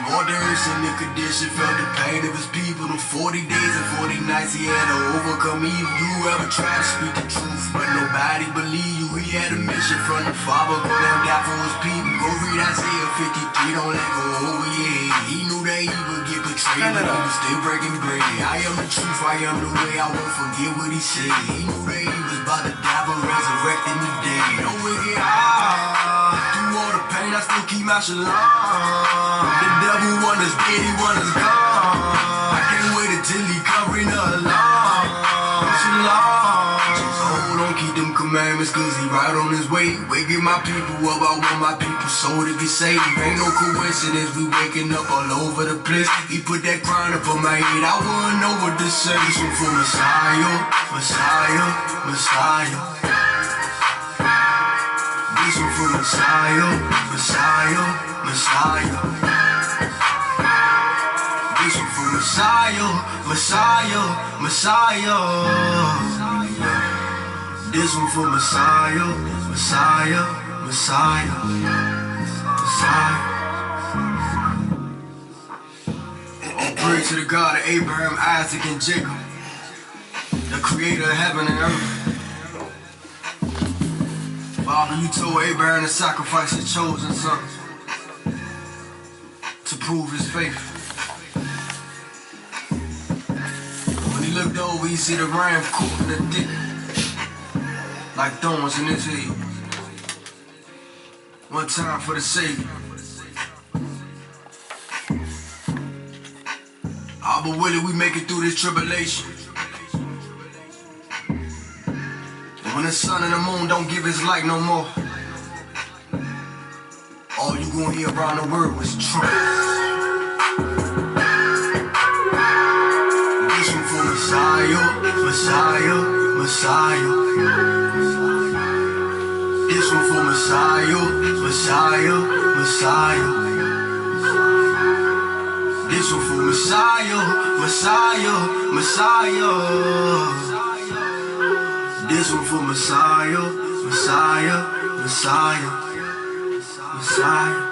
Walked the earth in the condition, felt the pain of his people. The 40 days and 40 nights he had to overcome evil. You ever try to speak the truth, but nobody believe you. He had a mission from the Father, go down, die for his people. Go read Isaiah 53, don't let go over your head. He knew that he would get betrayed, but he was still breaking bread. I am the truth, I am the way, I won't forget what he said. He knew that he was about to die, but resurrecting the dead. Don't wicked through all the pain, I still keep my shalom. The devil want us dead, he want us gone. I can't wait until he covering the alarm. Shalom. Just hold on, keep them commandments, cause he right on his way. Waking my people up, I want my people soul to get saved. Ain't no coincidence, we waking up all over the place. He put that crown up on my head, I wouldn't know what to say. So for Messiah, Messiah, Messiah. This one for Messiah, Messiah, Messiah. This one for Messiah, Messiah, Messiah. This one for Messiah, Messiah, Messiah, Messiah. All praise to the God of Abraham, Isaac, and Jacob, the creator of heaven and earth. Father, you told Abraham to sacrifice his chosen son to prove his faith. When he looked over, he see the ram caught in the dick like thorns in his head. One time for the Savior. But will we make it through this tribulation? When the sun and the moon don't give its light no more, all you gonna hear around the world is Trump. This one for Messiah, Messiah, Messiah. This one for Messiah, Messiah, Messiah. This one for Messiah, Messiah, Messiah. This one for Messiah, Messiah, Messiah, Messiah.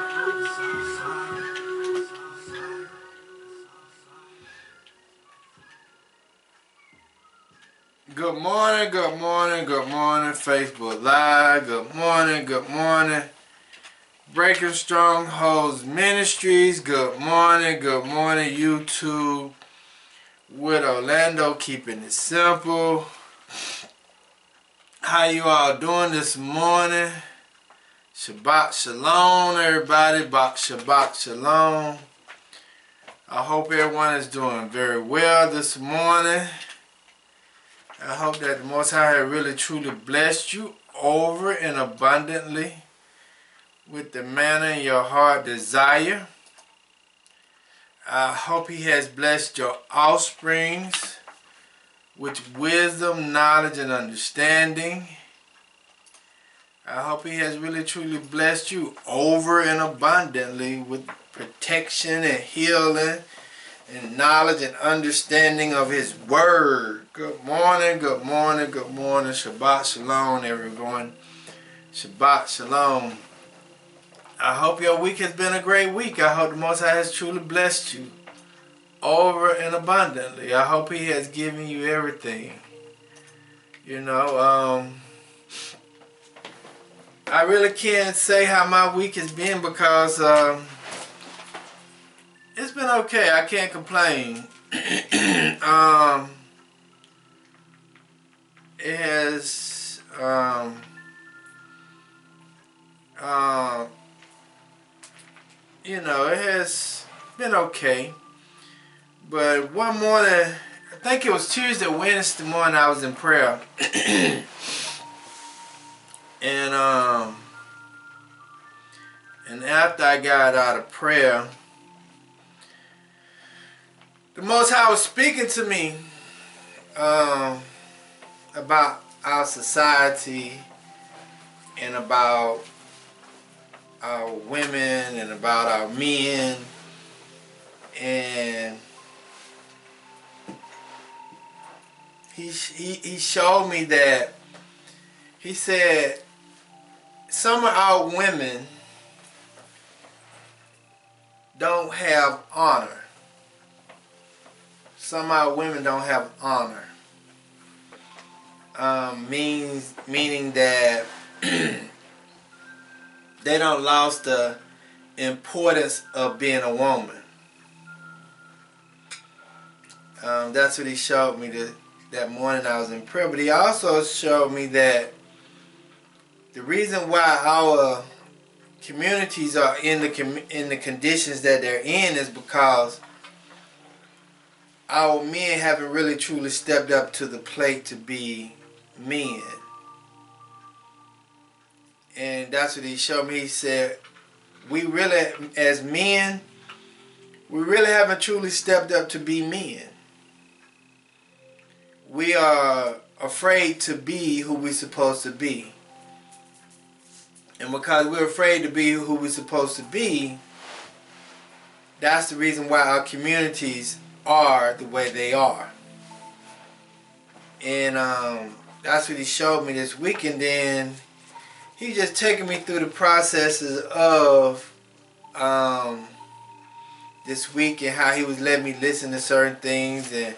Good morning, good morning, good morning, Facebook Live. Good morning. Breaking Strongholds Ministries. Good morning, YouTube. With Orlando, keeping it simple. How you all doing this morning? Shabbat Shalom, everybody. Shabbat Shalom. I hope everyone is doing very well this morning. I hope that the Most High has really truly blessed you over and abundantly with the manna in your heart desire. I hope He has blessed your offsprings with wisdom, knowledge, and understanding. I hope He has really truly blessed you over and abundantly with protection and healing and knowledge and understanding of His Word. Good morning, good morning, good morning. Shabbat Shalom, everyone. Shabbat Shalom. I hope your week has been a great week. I hope the Most High has truly blessed you over and abundantly. I hope He has given you everything. You know, I really can't say how my week has been because it's been okay. I can't complain. It has you know, it has been okay. But one morning, I think it was Tuesday, Wednesday morning, I was in prayer. and after I got out of prayer, the Most High was speaking to me about our society and about our women and about our men. And he showed me that He said, some of our women don't have honor. Some of our women don't have honor. Meaning that they don't lost the importance of being a woman. That's what he showed me that morning I was in prayer. But he also showed me that the reason why our communities are in the conditions that they're in is because our men haven't really truly stepped up to the plate to be men. And that's what he showed me. He said, we really, as men, we really haven't truly stepped up to be men. We are afraid to be who we're supposed to be. And because we're afraid to be who we're supposed to be, that's the reason why our communities are the way they are. And that's what he showed me this week. And then he just taking me through the processes of this week and how he was letting me listen to certain things and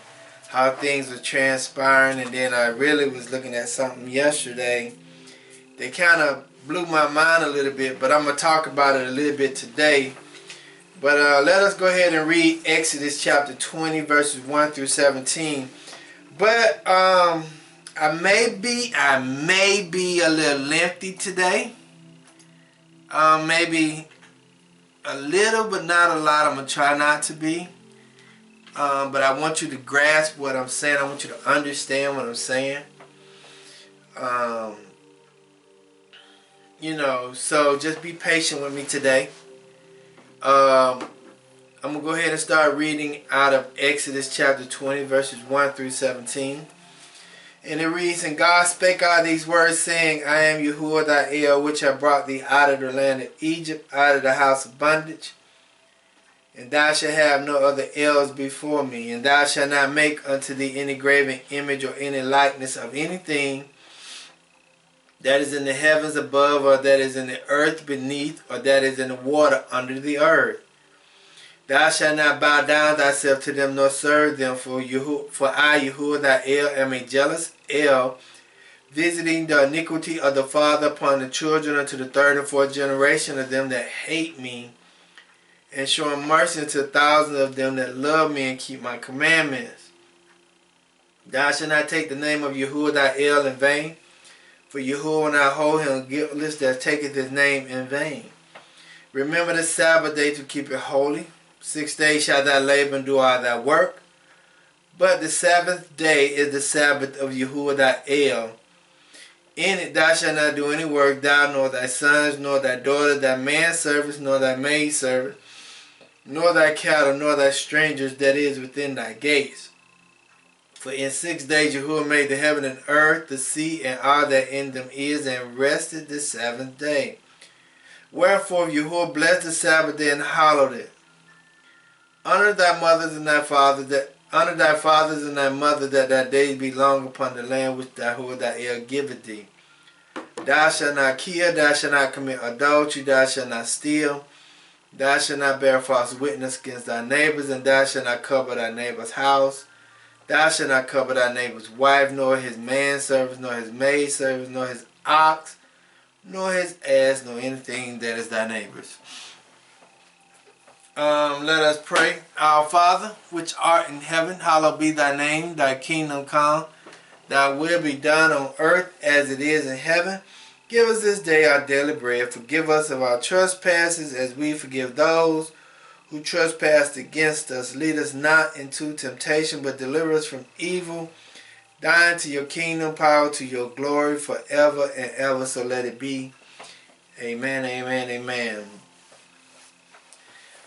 how things were transpiring. And then I really was looking at something yesterday that kind of blew my mind a little bit, but I'm going to talk about it a little bit today. But let us go ahead and read Exodus chapter 20 verses 1 through 17. But I may be a little lengthy today. Maybe a little, but not a lot. I'm going to try not to be. But I want you to grasp what I'm saying. I want you to understand what I'm saying. You know, so just be patient with me today. I'm going to go ahead and start reading out of Exodus chapter 20 verses 1 through 17. And it reads, And God spake all these words, saying, I am Yahuwah thy El, which have brought thee out of the land of Egypt, out of the house of bondage. And thou shalt have no other Els before me. And thou shalt not make unto thee any graven image or any likeness of anything that is in the heavens above, or that is in the earth beneath, or that is in the water under the earth. Thou shalt not bow down thyself to them, nor serve them, for I, Yahuwah thy El, am a jealous El, visiting the iniquity of the father upon the children unto the third and fourth generation of them that hate me, and showing mercy unto thousands of them that love me and keep my commandments. Thou shalt not take the name of Yahuwah thy El in vain, for Yahuwah will not hold him guiltless that taketh his name in vain. Remember the Sabbath day to keep it holy. 6 days shalt thou labor and do all thy work. But the Sabbath day is the Sabbath of Yahuwah thy El. In it thou shalt not do any work, thou, nor thy sons, nor thy daughter, thy manservants, nor thy maidservant, nor thy cattle, nor thy strangers that is within thy gates. For in 6 days Yahuwah made the heaven and earth, the sea, and all that in them is, and rested the seventh day. Wherefore Yahuwah blessed the Sabbath day and hallowed it. Honor thy mothers and thy fathers, and thy mother, that thy days be long upon the land which Yahuwah thy El giveth thee. Thou shalt not kill, thou shalt not commit adultery, thou shalt not steal, thou shalt not bear false witness against thy neighbors, and thou shalt not cover thy neighbor's house. Thou shalt not cover thy neighbor's wife, nor his manservants, nor his maidservants, nor his ox, nor his ass, nor anything that is thy neighbor's. Let us pray. Our Father, which art in heaven, hallowed be thy name. Thy kingdom come. Thy will be done on earth as it is in heaven. Give us this day our daily bread. Forgive us of our trespasses as we forgive those who trespass against us. Lead us not into temptation, but deliver us from evil. Thine to your kingdom, power to your glory, forever and ever. So let it be. Amen, amen, amen.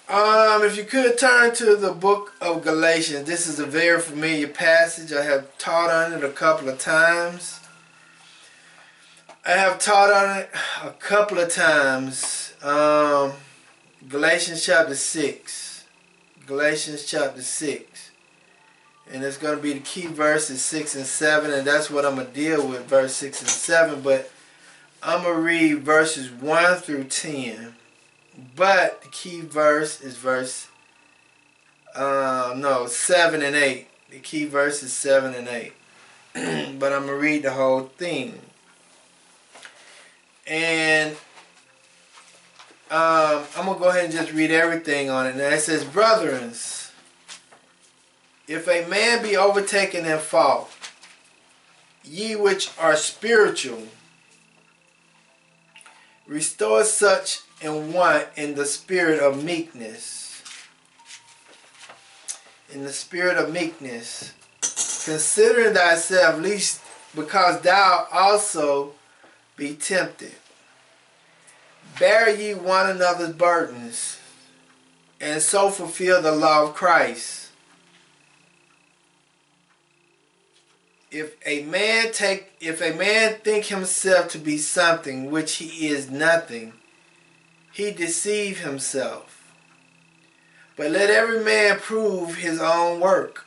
If you could turn to the book of Galatians. This is a very familiar passage. I have taught on it a couple of times. Galatians chapter 6. Galatians chapter 6. And it's going to be the key verses 6 and 7. And that's what I'm going to deal with, verse 6 and 7. But I'm going to read verses 1 through 10. But the key verse is 7 and 8. The key verse is 7 and 8. But I'm going to read the whole thing. And I'm going to go ahead and just read everything on it. Now it says, Brethren, if a man be overtaken in fault, ye which are spiritual, restore such an one in the spirit of meekness. In the spirit of meekness, considering thyself, lest because thou also be tempted. Bear ye one another's burdens, and so fulfill the law of Christ. If a man think himself to be something which he is nothing, he deceive himself. But let every man prove his own work.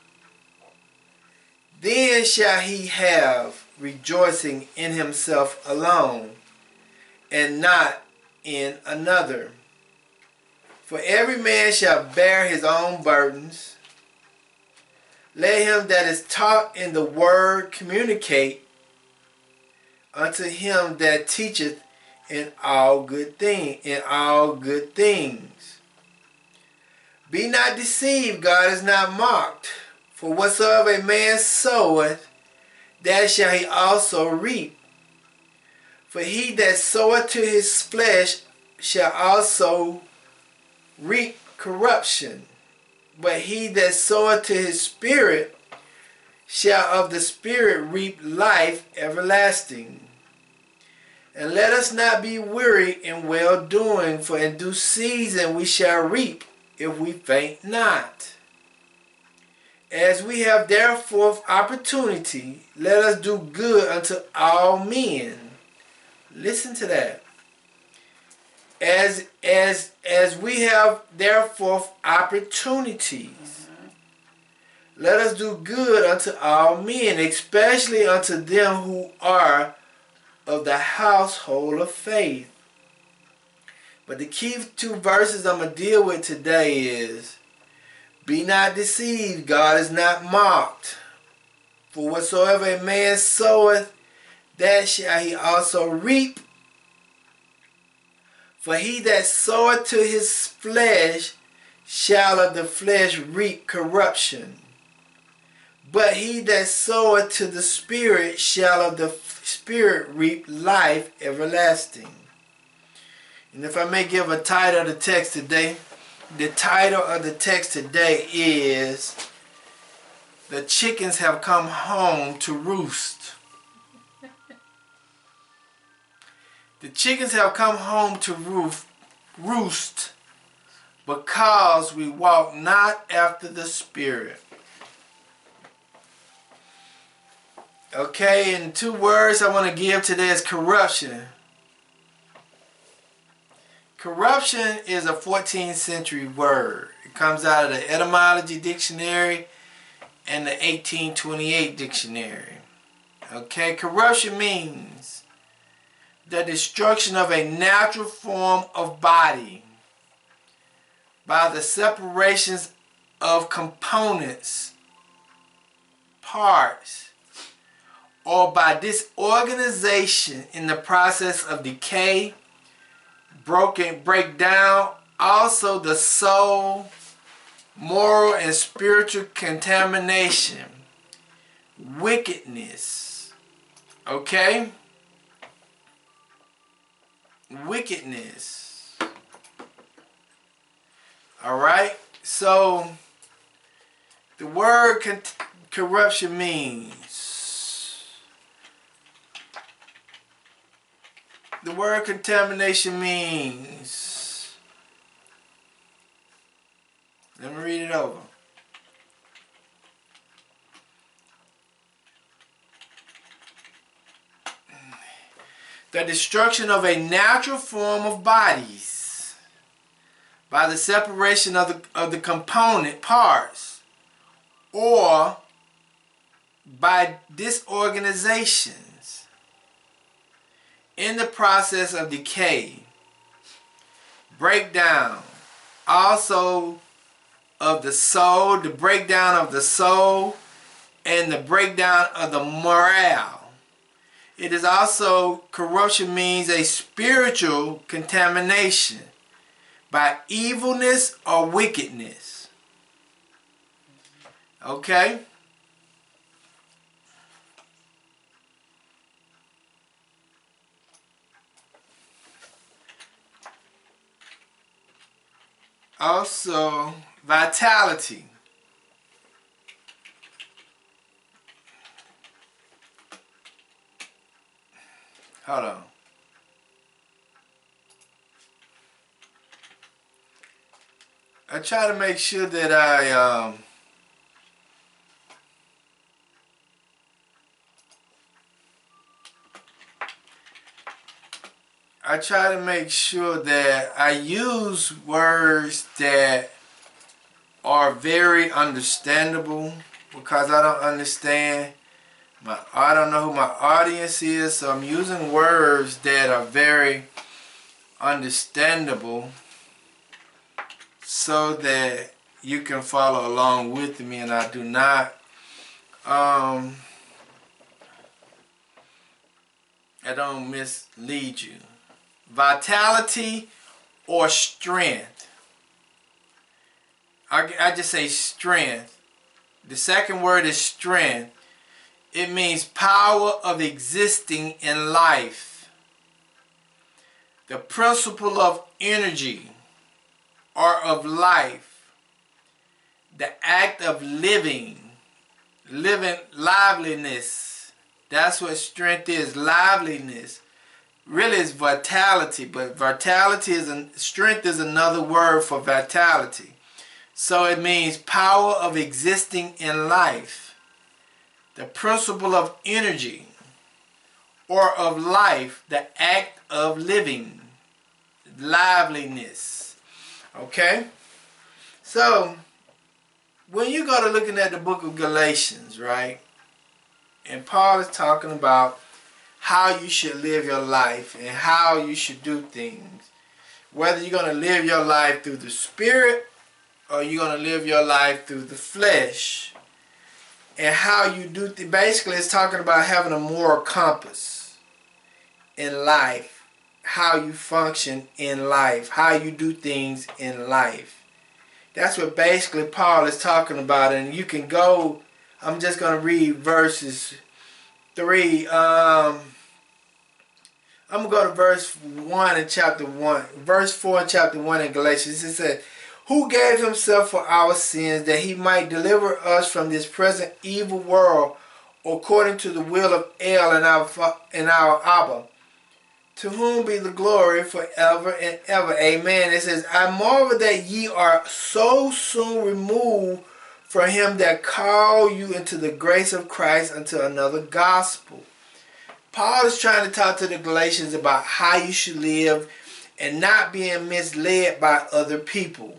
Then shall he have rejoicing in himself alone, and not in another. For every man shall bear his own burdens. Let him that is taught in the word communicate unto him that teacheth in all good things. Be not deceived, God is not mocked. For whatsoever a man soweth, that shall he also reap. For he that soweth to his flesh shall also reap corruption. But he that soweth to his spirit shall of the spirit reap life everlasting. And let us not be weary in well doing, for in due season we shall reap, if we faint not. As we have therefore opportunity, let us do good unto all men. Listen to that. As we have therefore opportunities, let us do good unto all men, especially unto them who are of the household of faith. But the key two verses I'm going to deal with today is, be not deceived, God is not mocked. For whatsoever a man soweth, that shall he also reap. For he that soweth to his flesh shall of the flesh reap corruption. But he that soweth to the Spirit shall of the Spirit reap life everlasting. And if I may give a title of the text today, the title of the text today is, The Chickens Have Come Home to Roost. The chickens have come home to roost because we walk not after the Spirit. Okay, and two words I want to give today is corruption. Corruption is a 14th century word. It comes out of the Etymology Dictionary and the 1828 Dictionary. Okay, corruption means the destruction of a natural form of body by the separations of components, parts, or by disorganization in the process of decay, breakdown, also the soul, moral and spiritual contamination, wickedness. Okay? Wickedness. Alright? So, the word corruption means, the word contamination means, let me read it over. The destruction of a natural form of bodies by the separation of the component parts, or by disorganizations in the process of decay, breakdown, also of the soul, the breakdown of the soul, and the breakdown of the morale. It is also, corruption means a spiritual contamination by evilness or wickedness. Okay? Also, vitality. Hold on. I try to make sure that I try to make sure that I use words that are very understandable, because I don't understand. I don't know who my audience is, so I'm using words that are very understandable so that you can follow along with me, and I do not I don't mislead you. Vitality or strength. I just say strength. The second word is strength. It means power of existing in life. The principle of energy or of life. The act of living. Liveliness. That's what strength is, liveliness. Really it's vitality, but strength is another word for vitality. So it means power of existing in life. The principle of energy or of life, the act of living, liveliness. Okay? So, when you go to looking at the book of Galatians, right? And Paul is talking about how you should live your life and how you should do things. Whether you're going to live your life through the Spirit or you're going to live your life through the flesh. And how you do things. Basically, it's talking about having a moral compass in life. How you function in life. How you do things in life. That's what basically Paul is talking about. And you can go, I'm just going to read verses 3. I'm going to go to verse 1 in chapter 1. Verse 4 in chapter 1 in Galatians. It says, who gave himself for our sins that he might deliver us from this present evil world according to the will of El and our Abba. To whom be the glory forever and ever. Amen. It says, I marvel that ye are so soon removed from him that called you into the grace of Christ unto another gospel. Paul is trying to talk to the Galatians about how you should live and not being misled by other people.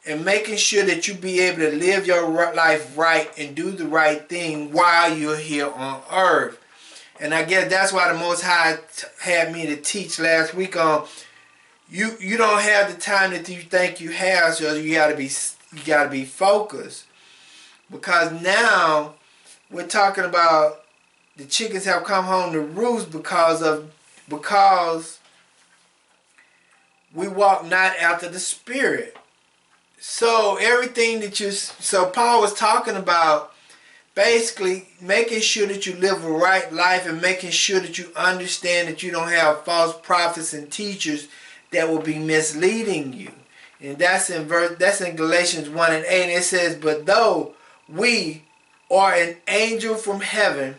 And making sure that you be able to live your life right and do the right thing while you're here on earth. And I guess that's why the Most High had me to teach last week on you don't have the time that you think you have, so you gotta be focused. Because now we're talking about the chickens have come home to roost because we walk not after the Spirit. So everything so Paul was talking about basically making sure that you live a right life and making sure that you understand that you don't have false prophets and teachers that will be misleading you. And that's in Galatians 1 and 8. And it says, but though we or an angel from heaven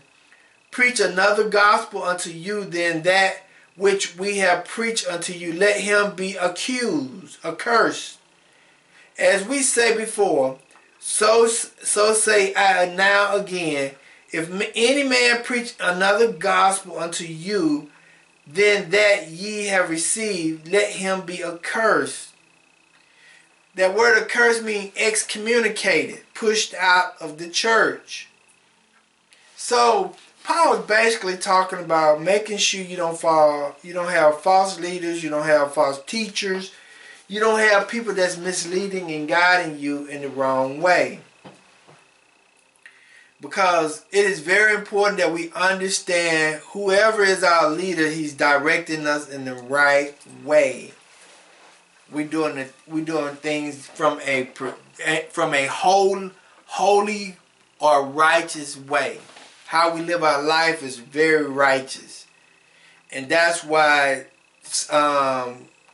preach another gospel unto you than that which we have preached unto you, let him be accursed. As we say before, so say I now again, if any man preach another gospel unto you than that ye have received, let him be accursed. That word accursed means excommunicated, pushed out of the church. So Paul is basically talking about making sure you don't have false leaders, you don't have false teachers, you don't have people that's misleading and guiding you in the wrong way. Because it is very important that we understand whoever is our leader, he's directing us in the right way. We're doing things from a holy or righteous way. How we live our life is very righteous, and that's why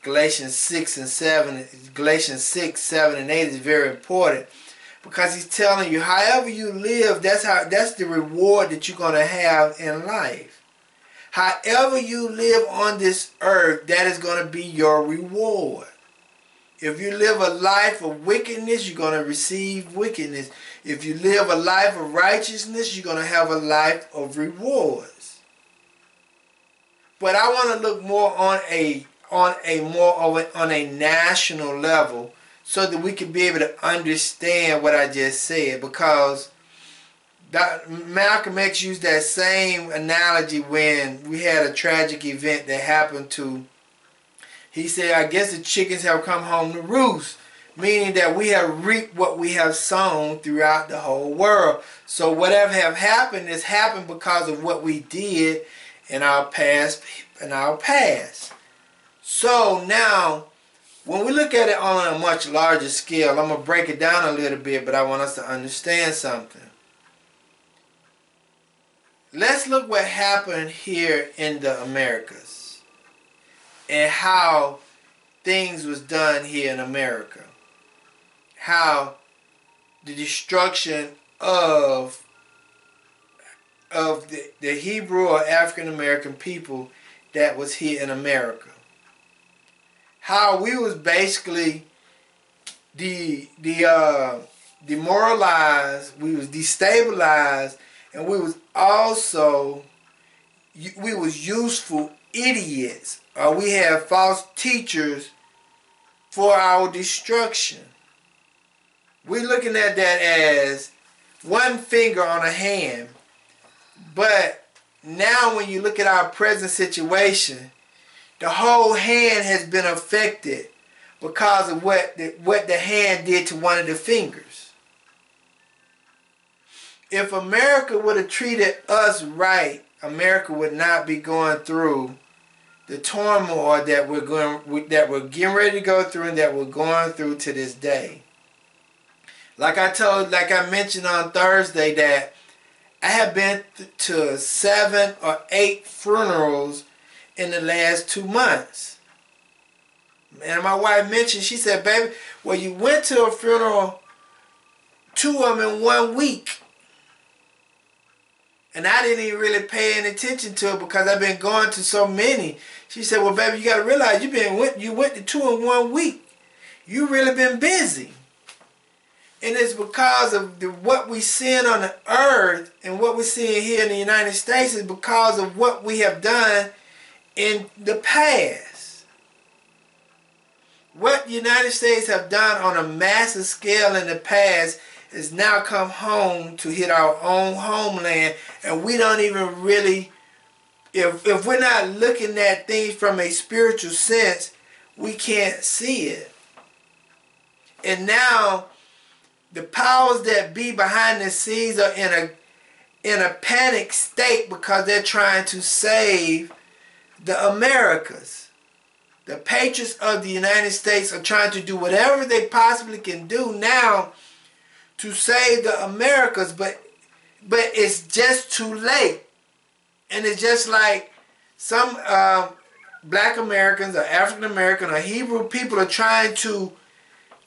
Galatians 6, 7, and 8 is very important. Because he's telling you, however you live, that's the reward that you're going to have in life. However you live on this earth, that is going to be your reward. If you live a life of wickedness, you're going to receive wickedness. If you live a life of righteousness, you're going to have a life of rewards. But I want to look more on a national level, so that we can be able to understand what I just said. Because Malcolm X used that same analogy when we had a tragic event that happened to, he said, I guess the chickens have come home to roost. Meaning that we have reaped what we have sown throughout the whole world. So whatever have happened has happened because of what we did in our past. So now, when we look at it on a much larger scale, I'm going to break it down a little bit, but I want us to understand something. Let's look what happened here in the Americas and how things was done here in America. How the destruction of the Hebrew or African American people that was here in America. How we was basically demoralized, we was destabilized, and we was useful idiots, or we had false teachers for our destruction. We're looking at that as one finger on a hand. But now when you look at our present situation, the whole hand has been affected because of what the hand did to one of the fingers. If America would have treated us right, America would not be going through the turmoil that we're getting ready to go through and that we're going through to this day. Like I mentioned on Thursday, that I have been to 7 or 8 funerals in the last 2 months. And my wife mentioned, she said, baby, well, you went to a funeral, 2 of them in 1 week. And I didn't even really pay any attention to it because I've been going to so many. She said, well, baby, you got to realize you went to 2 in 1 week. You really been busy. And it's because of what we seeing on the earth and what we're seeing here in the United States is because of what we have done in the past. What the United States have done on a massive scale in the past has now come home to hit our own homeland, and we don't even really, if we're not looking at things from a spiritual sense, we can't see it. And now the powers that be behind the scenes are in a panic state because they're trying to save the Americas. The patriots of the United States are trying to do whatever they possibly can do now to save the Americas, but it's just too late. And it's just like some black Americans or African American or Hebrew people are trying to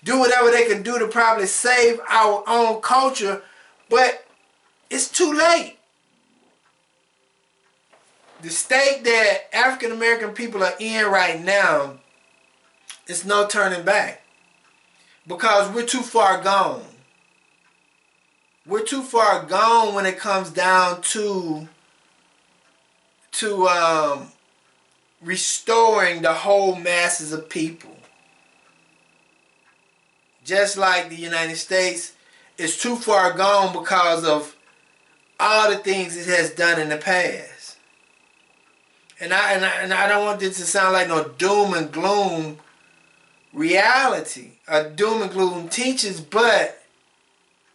do whatever they can do to probably save our own culture, but it's too late. The state that African American people are in right now, it's no turning back because we're too far gone. We're too far gone when it comes down to restoring the whole masses of people. Just like the United States is too far gone because of all the things it has done in the past. And I don't want this to sound like no doom and gloom reality, or doom and gloom teachings, but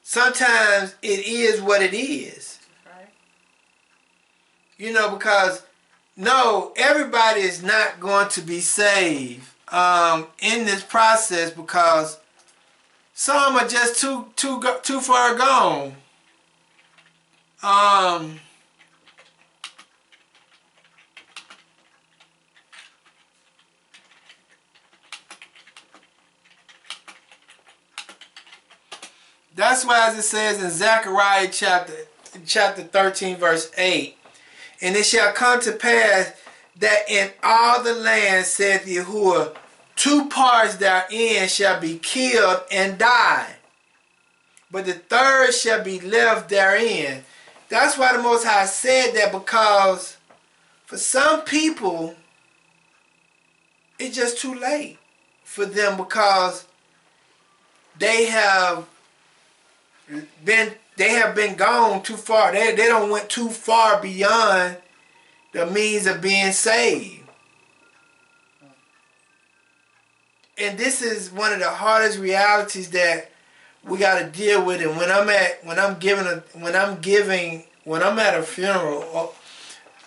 sometimes it is what it is. Right. You know, because no, everybody is not going to be saved in this process, because some are just too far gone. That's why, as it says in Zechariah chapter 13, verse 8, and it shall come to pass that in all the land, saith Yahuwah, 2 parts therein shall be killed and die, but the third shall be left therein. That's why the Most High said that, because for some people, it's just too late for them, because they have been gone too far. They don't went too far beyond the means of being saved. And this is one of the hardest realities that we got to deal with. And when I'm at a funeral,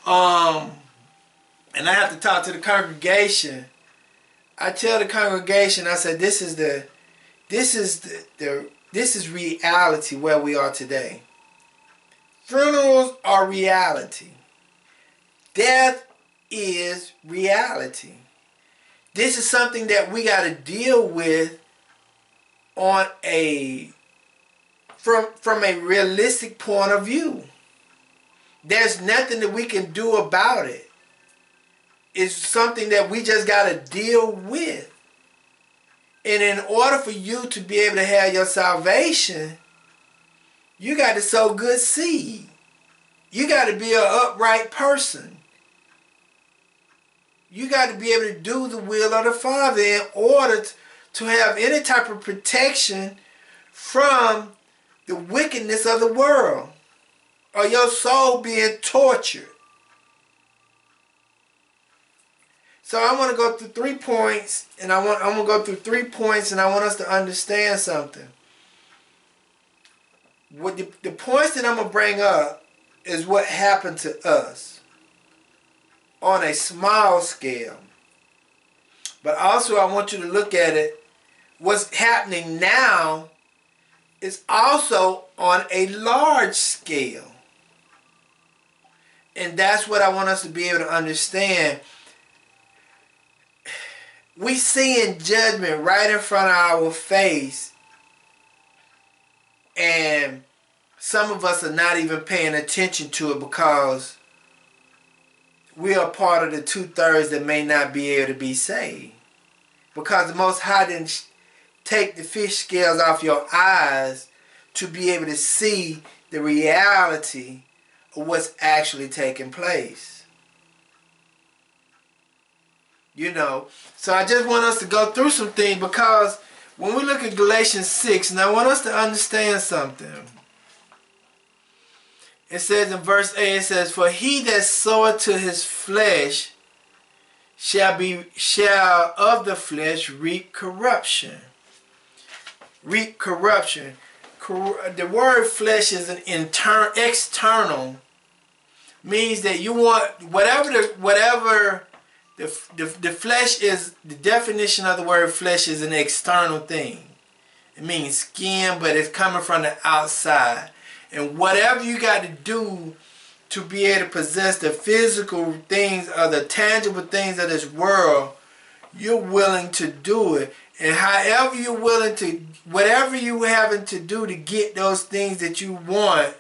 and I have to talk to the congregation, I tell the congregation, I said, this is reality where we are today. Funerals are reality. Death is reality. This is something that we got to deal with on from a realistic point of view. There's nothing that we can do about it. It's something that we just got to deal with. And in order for you to be able to have your salvation, you got to sow good seed. You got to be an upright person. You got to be able to do the will of the Father in order to have any type of protection from the wickedness of the world, or your soul being tortured. So I want to go through 3 points, and I'm going to go through 3 points, and I want us to understand something. What the points that I'm going to bring up is what happened to us on a small scale. But also I want you to look at it, what's happening now is also on a large scale. And that's what I want us to be able to understand. We seeing judgment right in front of our face, and some of us are not even paying attention to it, because we are part of the 2/3 that may not be able to be saved. Because the Most High didn't take the fish scales off your eyes to be able to see the reality of what's actually taking place. You know, so I just want us to go through some things, because when we look at Galatians 6, and I want us to understand something. It says in verse 8, it says, for he that soweth to his flesh shall of the flesh reap corruption. Reap corruption. The word flesh is an external, means that you want whatever the flesh is. The definition of the word flesh is an external thing. It means skin, but it's coming from the outside. And whatever you got to do to be able to possess the physical things or the tangible things of this world, you're willing to do it. And however you're willing to, whatever you having to do to get those things that you want,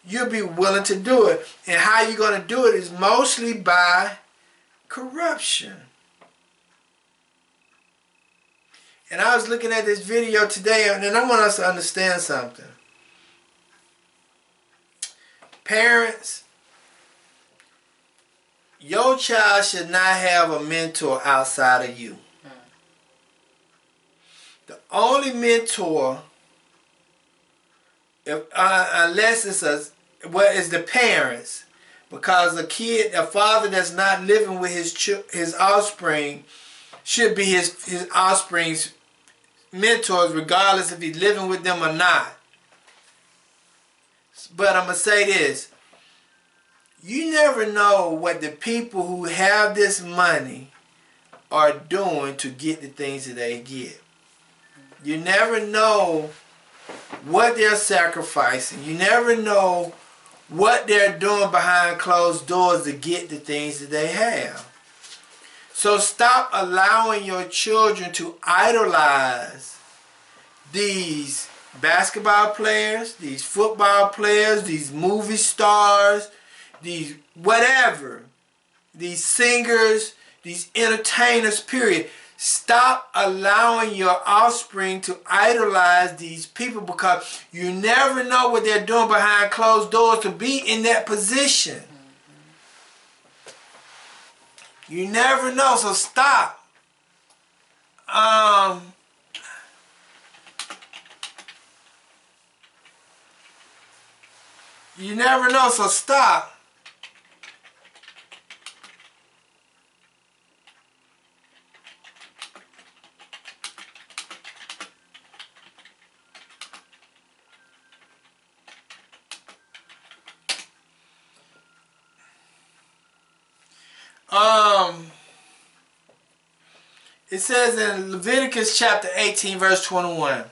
you'll be willing to do it. And how you're going to do it is mostly by corruption. And I was looking at this video today, and I want us to understand something. Parents, your child should not have a mentor outside of you. The only mentor, unless it's what is the parents, because a father that's not living with his offspring should be his offspring's mentors, regardless if he's living with them or not. But I'm gonna say this: you never know what the people who have this money are doing to get the things that they get. You never know what they're sacrificing. You never know what they're doing behind closed doors to get the things that they have. So stop allowing your children to idolize these basketball players, these football players, these movie stars, these whatever, these singers, these entertainers, period. Stop allowing your offspring to idolize these people, because you never know what they're doing behind closed doors to be in that position. You never know, so stop. You never know, so stop. It says in Leviticus chapter 18, verse 21.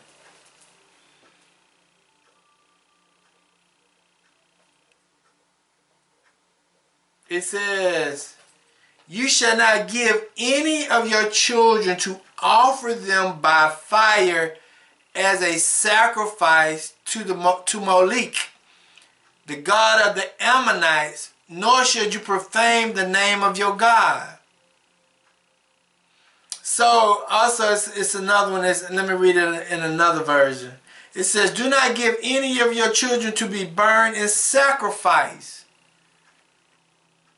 It says, "You shall not give any of your children to offer them by fire as a sacrifice to Molech, the god of the Ammonites, nor should you profane the name of your God." So also it's another one. Let me read it in another version. It says, "Do not give any of your children to be burned in sacrifice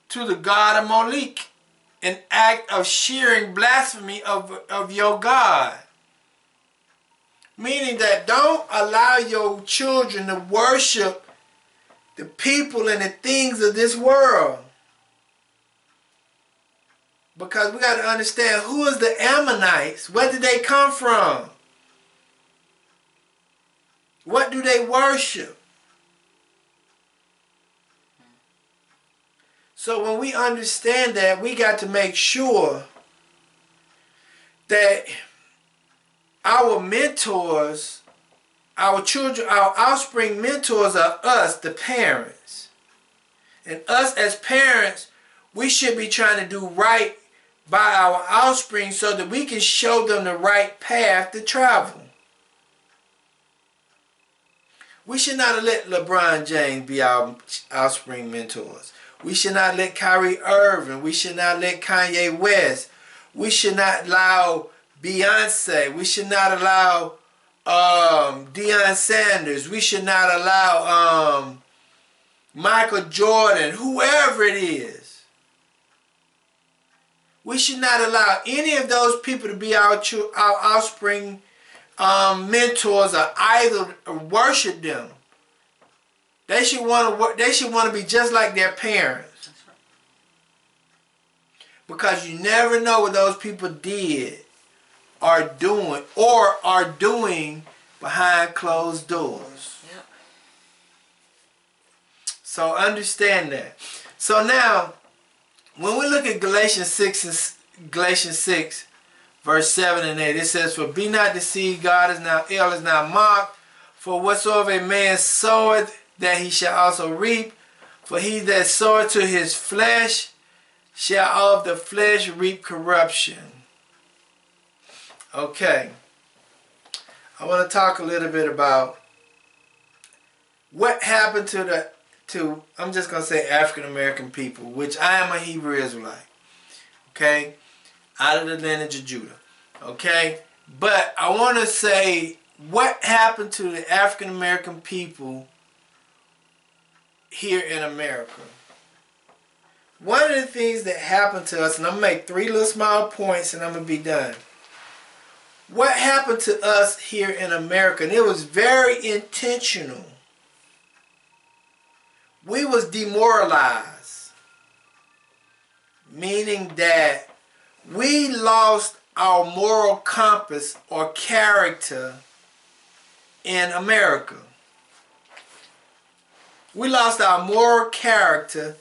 to the god of Molech, an act of shearing blasphemy of your God." Meaning that don't allow your children to worship the people and the things of this world. Because we got to understand, who is the Ammonites? Where did they come from? What do they worship? So when we understand that, we got to make sure that our mentors, our children, our offspring mentors are us, the parents. And us as parents, we should be trying to do right by our offspring so that we can show them the right path to travel. We should not let LeBron James be our offspring mentors. We should not let Kyrie Irving. We should not let Kanye West. We should not allow Beyonce. We should not allow Deion Sanders. We should not allow Michael Jordan, whoever it is. We should not allow any of those people to be our offspring mentors or idol or worship them. They should want to be just like their parents. Because you never know what those people did, are doing, or are doing behind closed doors. Yep. So understand that. So now, when we look at Galatians 6, verse 7 and 8, it says, "For be not deceived, God is not mocked. For whatsoever a man soweth, that he shall also reap. For he that soweth to his flesh shall of the flesh reap corruption." Okay. I want to talk a little bit about what happened to I'm just going to say African American people, which I am a Hebrew Israelite. Okay? Out of the lineage of Judah. Okay? But I want to say what happened to the African American people here in America. One of the things that happened to us, and I'm going to make 3 little small points and I'm going to be done. What happened to us here in America, and it was very intentional. we was demoralized, meaning that we lost our moral compass or character in America. We lost our moral character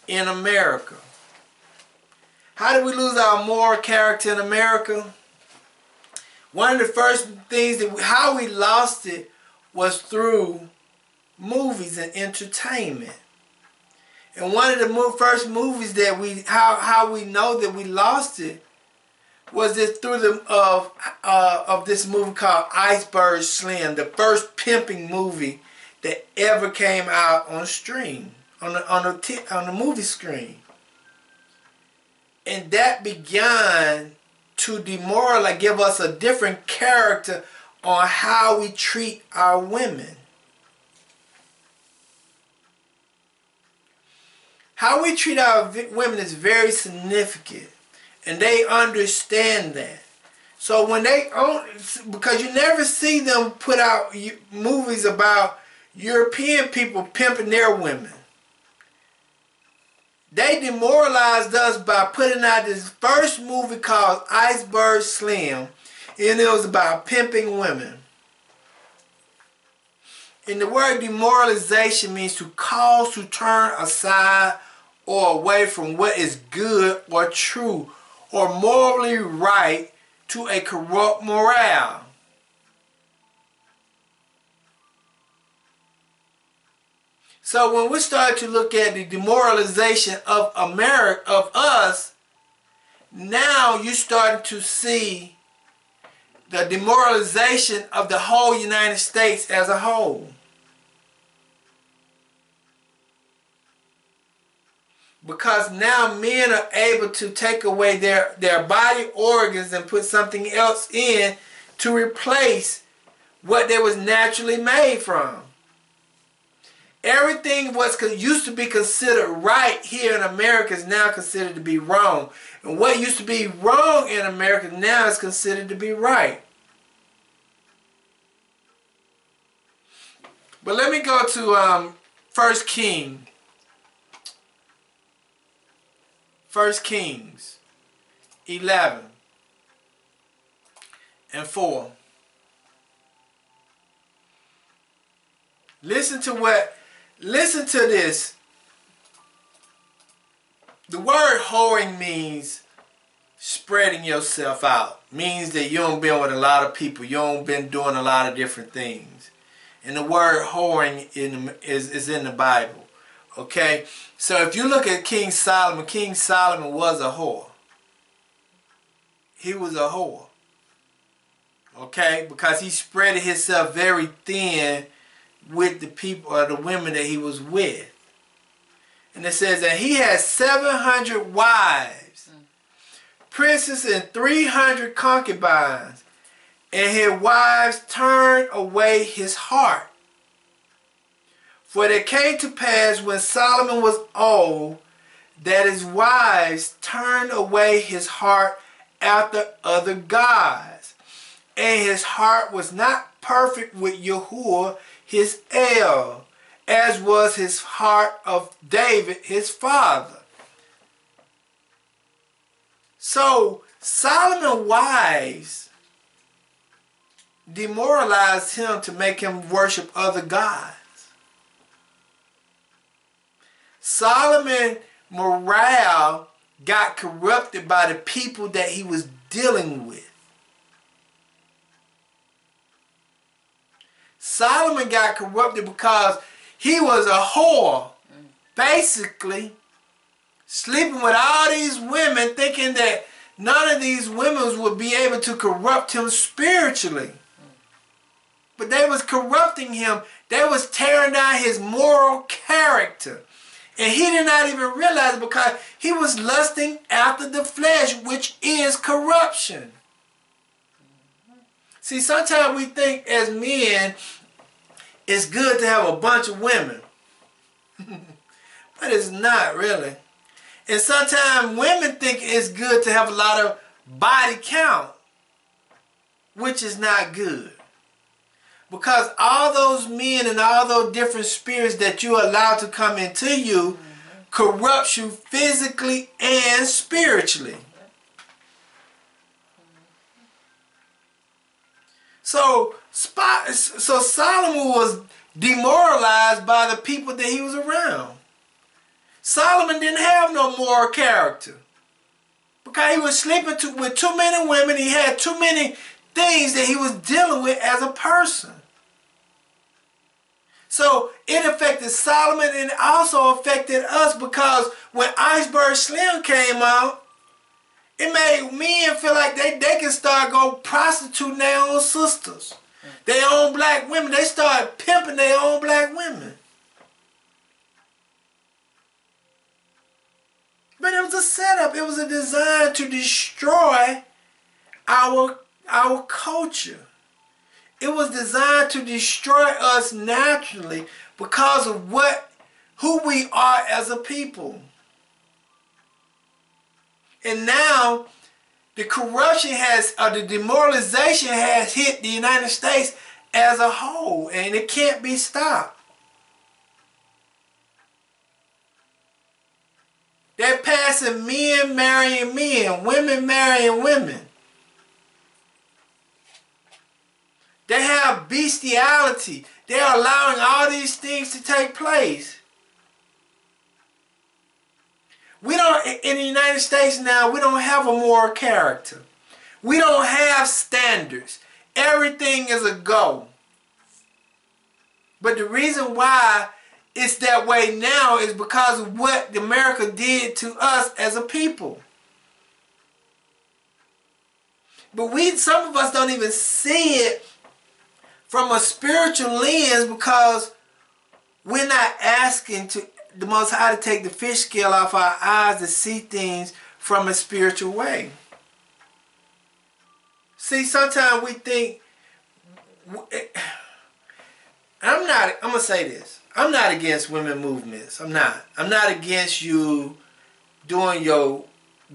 in America. How did we lose our moral character in America? One of the first things how we lost it was through movies and entertainment. And one of the first movies that how we know that we lost it was through of this movie called Iceberg Slim, the first pimping movie that ever came out on stream, on the movie screen. And that began to demoralize, give us a different character on how we treat our women. How we treat our women is very significant, and they understand that. So when because you never see them put out movies about European people pimping their women. They demoralized us by putting out this first movie called Iceberg Slim, and it was about pimping women. And the word demoralization means to cause to turn aside or away from what is good or true or morally right to a corrupt morale. So when we start to look at the demoralization of America, of us, now you start to see the demoralization of the whole United States as a whole. Because now men are able to take away their body organs and put something else in to replace what they was naturally made from. Everything used to be considered right here in America is now considered to be wrong. And what used to be wrong in America now is considered to be right. But let me go to 1 Kings. 1 Kings 11 and 4. Listen to this. The word whoring means spreading yourself out. Means that you don't been with a lot of people. You don't been doing a lot of different things. And the word whoring is in the Bible. Okay? So if you look at King Solomon was a whore. He was a whore. Okay? Because he spread himself very thin with the people or the women that he was with. And it says that he had 700 wives, princes, and 300 concubines, and his wives turned away his heart. For it came to pass when Solomon was old that his wives turned away his heart after other gods, and his heart was not perfect with Yahuwah his El, as was his heart of David his father. So Solomon's wives demoralized him to make him worship other gods. Solomon's morale got corrupted by the people that he was dealing with. Solomon got corrupted because he was a whore, basically sleeping with all these women, thinking that none of these women would be able to corrupt him spiritually. But they was corrupting him. They was tearing down his moral character. And he did not even realize it because he was lusting after the flesh, which is corruption. See, sometimes we think as men, it's good to have a bunch of women. But it's not really. And sometimes women think it's good to have a lot of body count, which is not good. Because all those men and all those different spirits that you allow to come into you corrupts you physically and spiritually. So Solomon was demoralized by the people that he was around. Solomon didn't have no moral character because he was sleeping with too many women. He had too many things that he was dealing with as a person. So it affected Solomon, and it also affected us, because when Iceberg Slim came out, it made men feel like they can start go prostituting their own sisters, their own black women. They started pimping their own black women. But it was a setup. It was a design to destroy our culture. It was designed to destroy us naturally because of who we are as a people. And now the corruption the demoralization has hit the United States as a whole, and it can't be stopped. They're passing men marrying men, women marrying women. They have bestiality. They're allowing all these things to take place. We don't, in the United States now, we don't have a moral character. We don't have standards. Everything is a go. But the reason why it's that way now is because of what America did to us as a people. But some of us don't even see it from a spiritual lens, because we're not asking the Most High to take the fish scale off our eyes to see things from a spiritual way. See, sometimes we think, I'm going to say this. I'm not against women movements. I'm not. I'm not against you doing your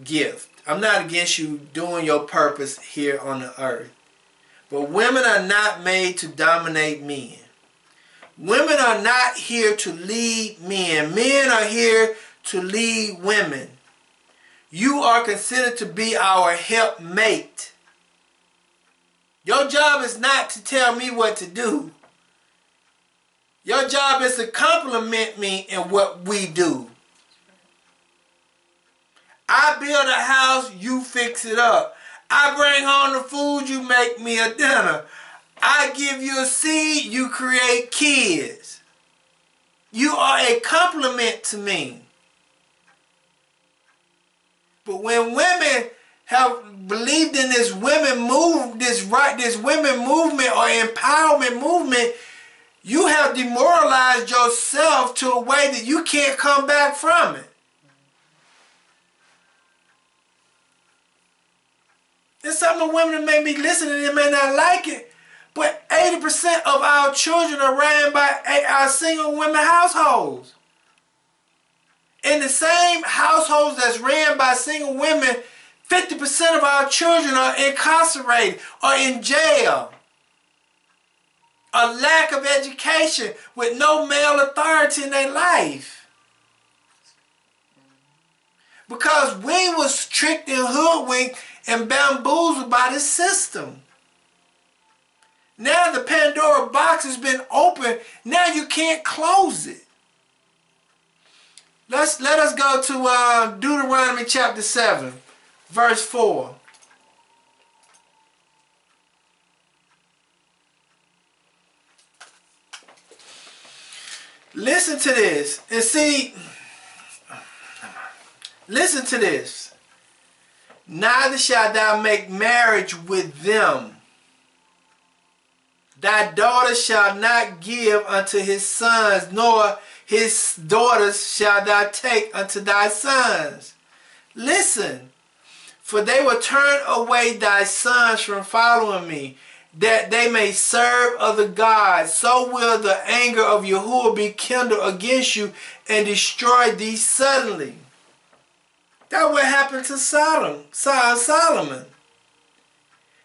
gift. I'm not against you doing your purpose here on the earth. But women are not made to dominate men. Women are not here to lead men. Men are here to lead women. You are considered to be our helpmate. Your job is not to tell me what to do. Your job is to compliment me in what we do. I build a house, you fix it up. I bring home the food, you make me a dinner. I give you a seed, you create kids. You are a compliment to me. But when women have believed in this women movement or empowerment movement, you have demoralized yourself to a way that you can't come back from it. There's some of the women that may be listening, they may not like it, but 80% of our children are ran by our single women households. In the same households that's ran by single women, 50% of our children are incarcerated or in jail. A lack of education with no male authority in their life. Because we was tricked and hoodwinked and bamboozled by this system. Now the Pandora box has been opened. Now you can't close it. Let us go to Deuteronomy chapter 7, verse 4. Listen to this and see. Listen to this. Neither shalt thou make marriage with them. Thy daughter shall not give unto his sons, nor his daughters shalt thou take unto thy sons. Listen, for they will turn away thy sons from following me, that they may serve other gods. So will the anger of Yahuwah be kindled against you and destroy thee suddenly. That's what happened to Solomon.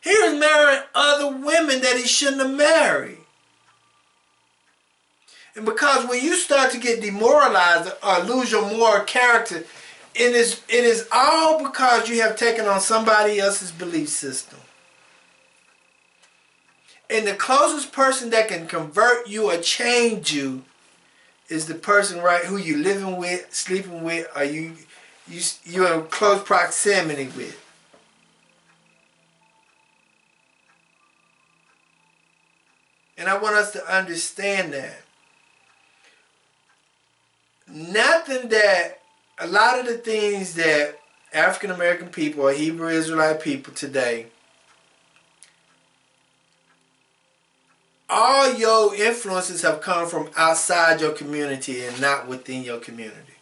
He was marrying other women that he shouldn't have married. And because when you start to get demoralized or lose your moral character, it is all because you have taken on somebody else's belief system. And the closest person that can convert you or change you is the person, right, who you living with, sleeping with, or you're in close proximity with. And I want us to understand that. A lot of the things that African American people or Hebrew Israelite people today, all your influences have come from outside your community and not within your community.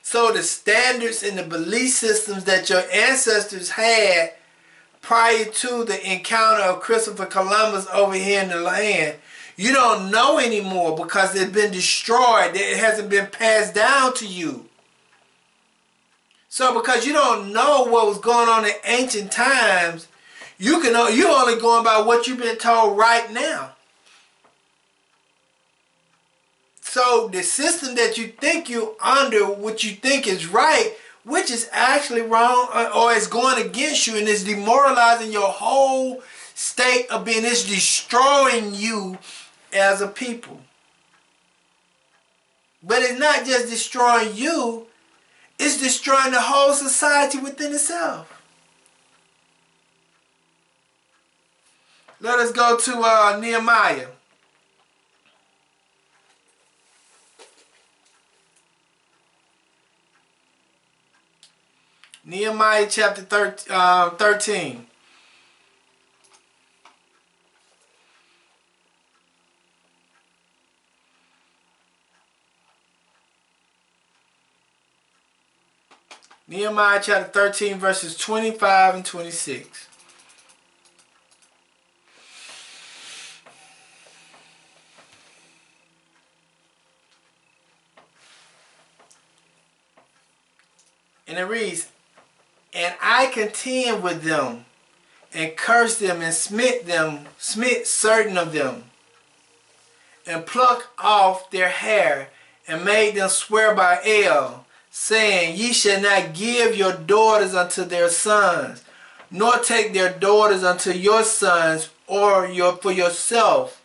So the standards and the belief systems that your ancestors had prior to the encounter of Christopher Columbus over here in the land, you don't know anymore because they've been destroyed. It hasn't been passed down to you. So because you don't know what was going on in ancient times, you're only going by what you've been told right now. So the system that you think you're under, what you think is right, which is actually wrong or is going against you, and it's demoralizing your whole state of being. It's destroying you as a people. But it's not just destroying you, it's destroying the whole society within itself. Let us go to Nehemiah. Nehemiah chapter 13. Nehemiah chapter 13 verses 25 and 26. And it reads, "And I contend with them, and cursed them, and smit certain of them, and plucked off their hair, and made them swear by El, saying, Ye shall not give your daughters unto their sons, nor take their daughters unto your sons, or for yourself.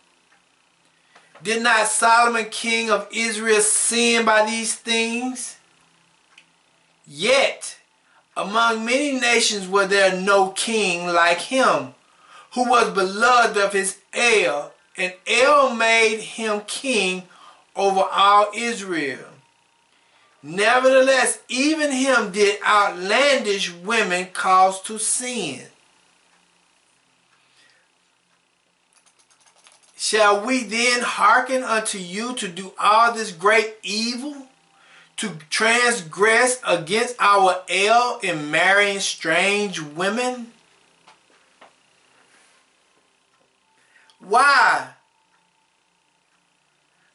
Did not Solomon king of Israel sin by these things? Yet among many nations was there no king like him, who was beloved of his El, and El made him king over all Israel. Nevertheless, even him did outlandish women cause to sin. Shall we then hearken unto you to do all this great evil, to transgress against our El in marrying strange women?" Why?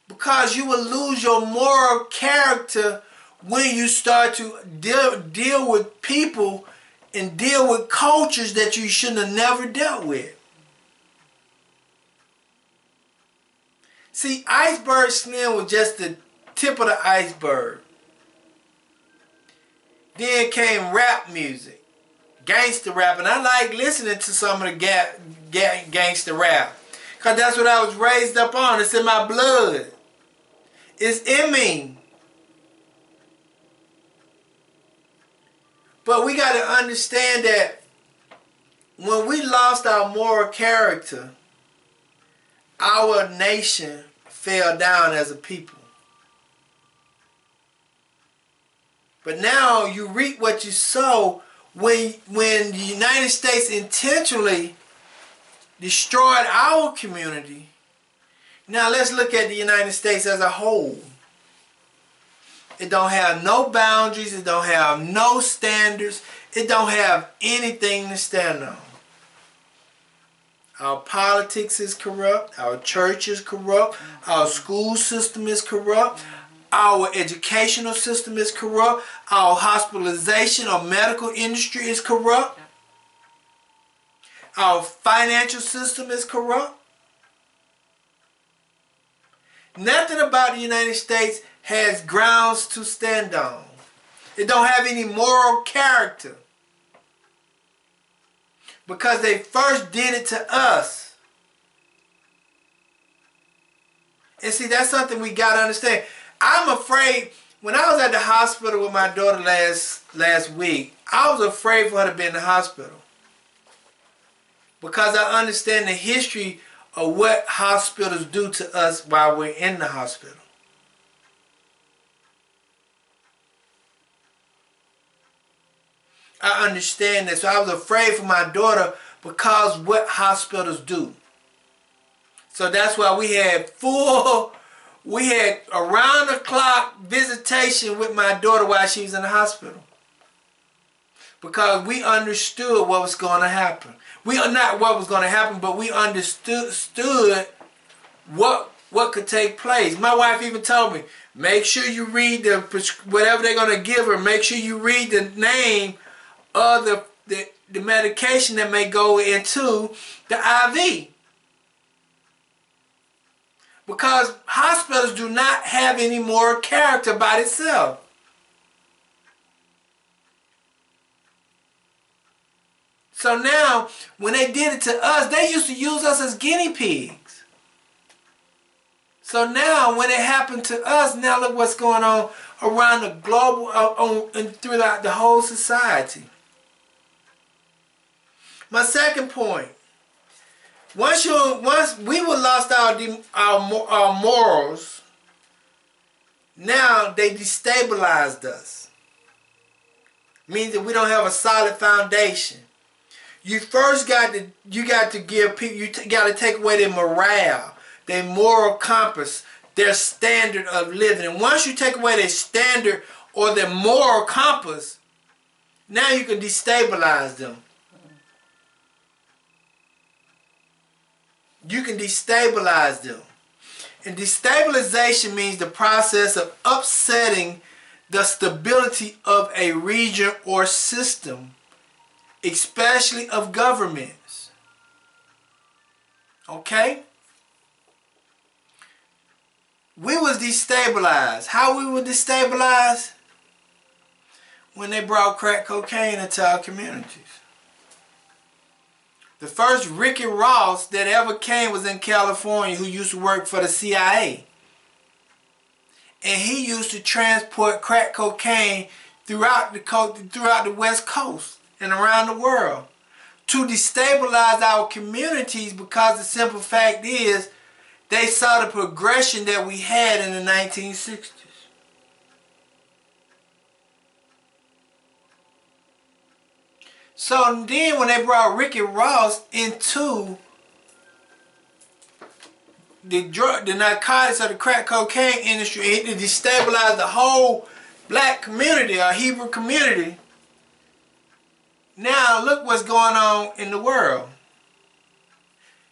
Because you will lose your moral character when you start to deal with people and deal with cultures that you shouldn't have never dealt with. See, Iceberg Slim was just the tip of the iceberg. Then came rap music, gangster rap, and I like listening to some of the gangster rap because that's what I was raised up on. It's in my blood. It's in me. But we got to understand that when we lost our moral character, our nation fell down as a people. But now you reap what you sow. When the United States intentionally destroyed our community, now let's look at the United States as a whole. It don't have no boundaries. It don't have no standards. It don't have anything to stand on. Our politics is corrupt. Our church is corrupt. Our school system is corrupt. Our educational system is corrupt. Our hospitalization or medical industry is corrupt. Our financial system is corrupt. Nothing about the United States has grounds to stand on. It don't have any moral character. Because they first did it to us. And see, that's something we got to understand. I'm afraid, when I was at the hospital with my daughter last week, I was afraid for her to be in the hospital. Because I understand the history of what hospitals do to us while we're in the hospital. I understand this. So I was afraid for my daughter because what hospitals do. So that's why we had around-the-clock visitation with my daughter while she was in the hospital. Because we understood what was going to happen. We are not what was going to happen, but we understood what could take place. My wife even told me, make sure you read whatever they're going to give her. Make sure you read the name of the medication that may go into the IV. Because hospitals do not have any moral character by itself. So now, when they did it to us, they used to use us as guinea pigs. So now, when it happened to us, now look what's going on around the global, and throughout the whole society. My second point. Once we were lost our morals, now they destabilized us. Means that we don't have a solid foundation. You first got to give people, you got to take away their morale, their moral compass, their standard of living. And once you take away their standard or their moral compass, now you can destabilize them. You can destabilize them. And destabilization means the process of upsetting the stability of a region or system, especially of governments. Okay? We was destabilized. How we were destabilized? When they brought crack cocaine into our communities. The first Ricky Ross that ever came was in California, who used to work for the CIA. And he used to transport crack cocaine throughout the West Coast and around the world to destabilize our communities, because the simple fact is they saw the progression that we had in the 1960s. So then when they brought Ricky Ross into the narcotics or the crack cocaine industry, it destabilized the whole black community or Hebrew community. Now look what's going on in the world.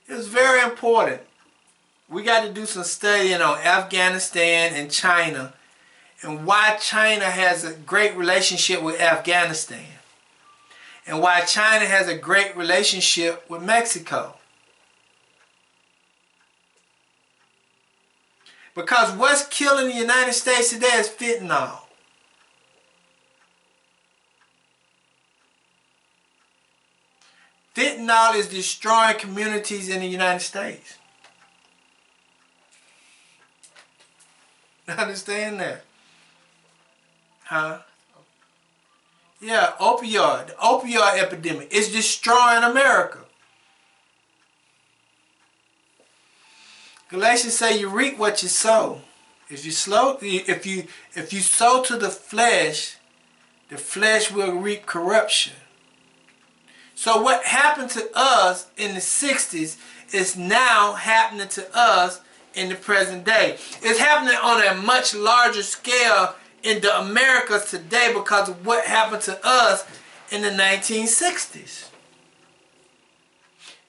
It's very important. We got to do some studying on Afghanistan and China and why China has a great relationship with Afghanistan. And why China has a great relationship with Mexico. Because what's killing the United States today is fentanyl. Fentanyl is destroying communities in the United States. Understand that? Huh? Yeah, the opioid epidemic is destroying America. Galatians say you reap what you sow. If you sow to the flesh will reap corruption. So what happened to us in the 60s is now happening to us in the present day. It's happening on a much larger scale in the Americas today because of what happened to us in the 1960s.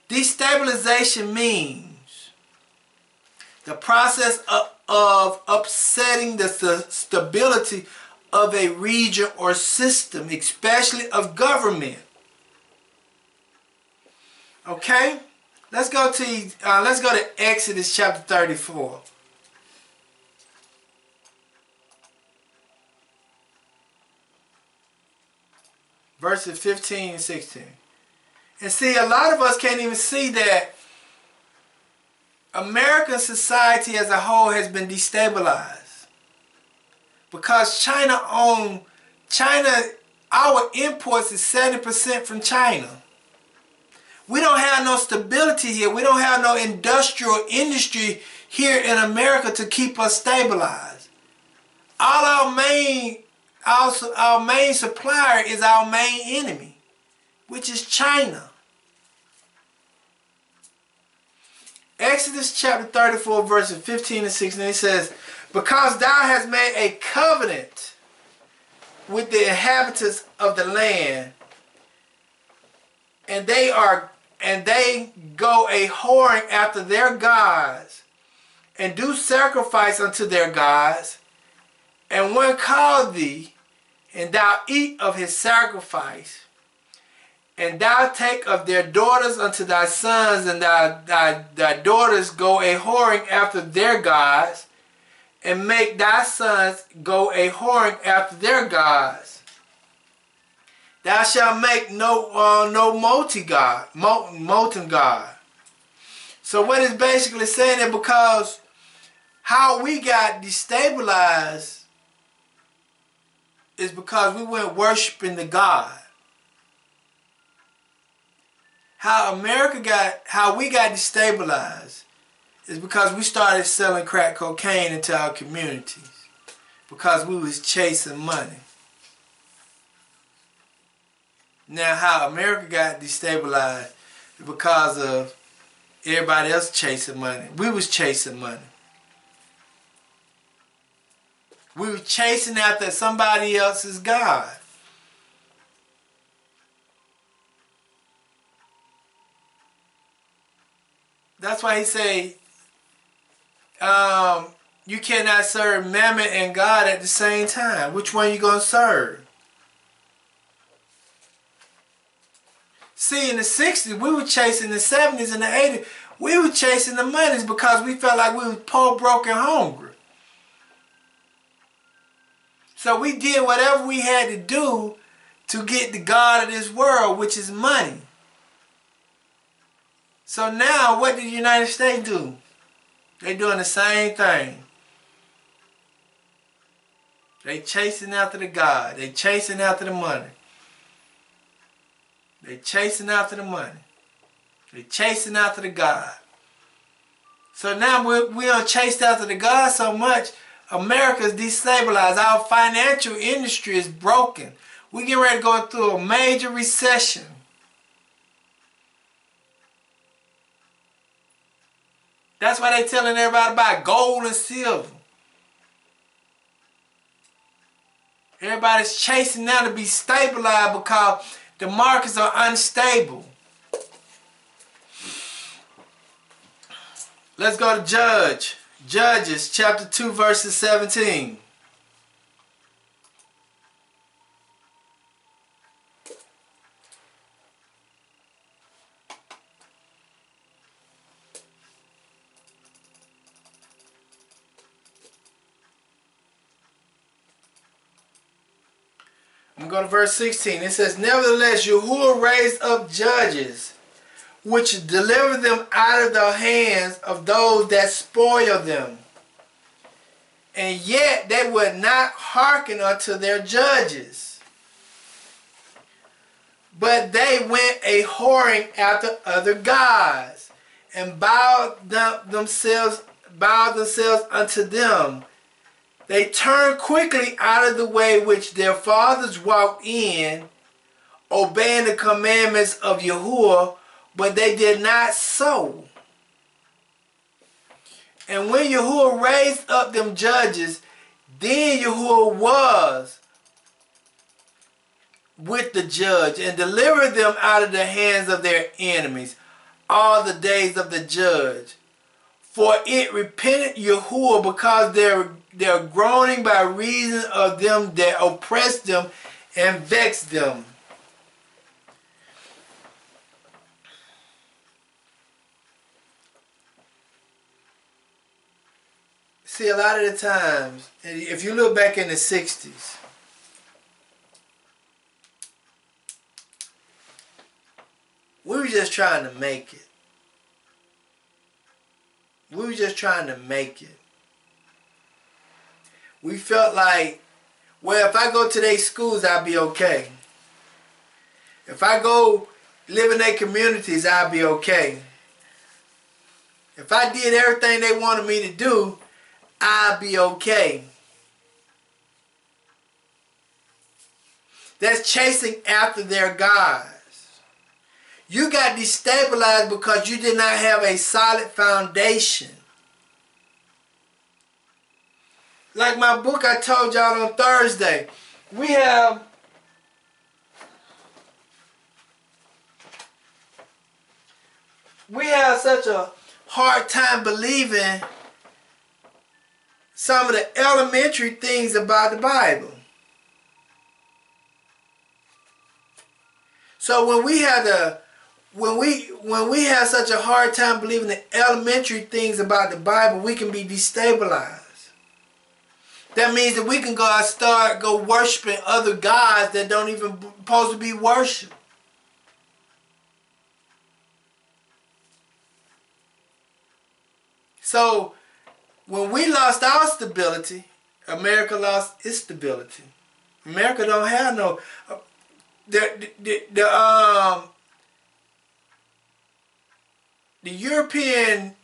Destabilization means the process of upsetting the stability of a region or system, especially of government. Okay? Let's go to Exodus chapter 34. verses 15 and 16. And see, a lot of us can't even see that American society as a whole has been destabilized. Because China, our imports is 70% from China. We don't have no stability here. We don't have no industrial industry here in America to keep us stabilized. All our main supplier is our main enemy, which is China. Exodus chapter 34 verses 15 and 16, it says, because thou hast made a covenant with the inhabitants of the land, and they go a whoring after their gods, and do sacrifice unto their gods, and one call thee, and thou eat of his sacrifice, and thou take of their daughters unto thy sons, and thy daughters go a whoring after their gods, and make thy sons go a whoring after their gods. Thou shalt make no molten god. So what it's basically saying is because how we got destabilized is because we went worshiping the God. How we got destabilized is because we started selling crack cocaine into our communities because we was chasing money. Now how America got destabilized is because of everybody else chasing money. We was chasing money. We were chasing after somebody else's God. That's why he say, you cannot serve Mammon and God at the same time. Which one you going to serve? See, in the 60s, we were chasing the 70s and the 80s. We were chasing the monies because we felt like we were poor, broke, and hungry. So we did whatever we had to do to get the God of this world, which is money. So now, what did the United States do? They doing the same thing. They chasing after the God. They chasing after the money. They chasing after the money. They chasing after the God. So now we don't chase after the God so much. America's destabilized. Our financial industry is broken. We get ready to go through a major recession. That's why they telling everybody about gold and silver. Everybody's chasing now to be stabilized because the markets are unstable. Let's go to Judges chapter 2 verses 17. I'm going to verse 16. It says, nevertheless, Yahuwah raised up judges, which delivered them out of the hands of those that spoil them. And yet they would not hearken unto their judges, but they went a whoring after other gods, and bowed themselves unto them. They turned quickly out of the way which their fathers walked in, obeying the commandments of Yahuwah, but they did not so. And when Yahuwah raised up them judges, then Yahuwah was with the judge and delivered them out of the hands of their enemies all the days of the judge. For it repented Yahuwah because they're groaning by reason of them that oppressed them and vexed them. See, a lot of the times, if you look back in the 60s, We were just trying to make it. We were just trying to make it. We felt like, well, if I go to their schools, I'll be okay. If I go live in their communities, I'll be okay. If I did everything they wanted me to do, I'll be okay. That's chasing after their gods. You got destabilized because you did not have a solid foundation. Like my book I told y'all on Thursday, we have such a hard time believing some of the elementary things about the Bible. So when we have such a hard time believing the elementary things about the Bible, we can be destabilized. That means that we can go worshiping other gods that don't even supposed to be worshipped. So when we lost our stability, America lost its stability. America don't have no the European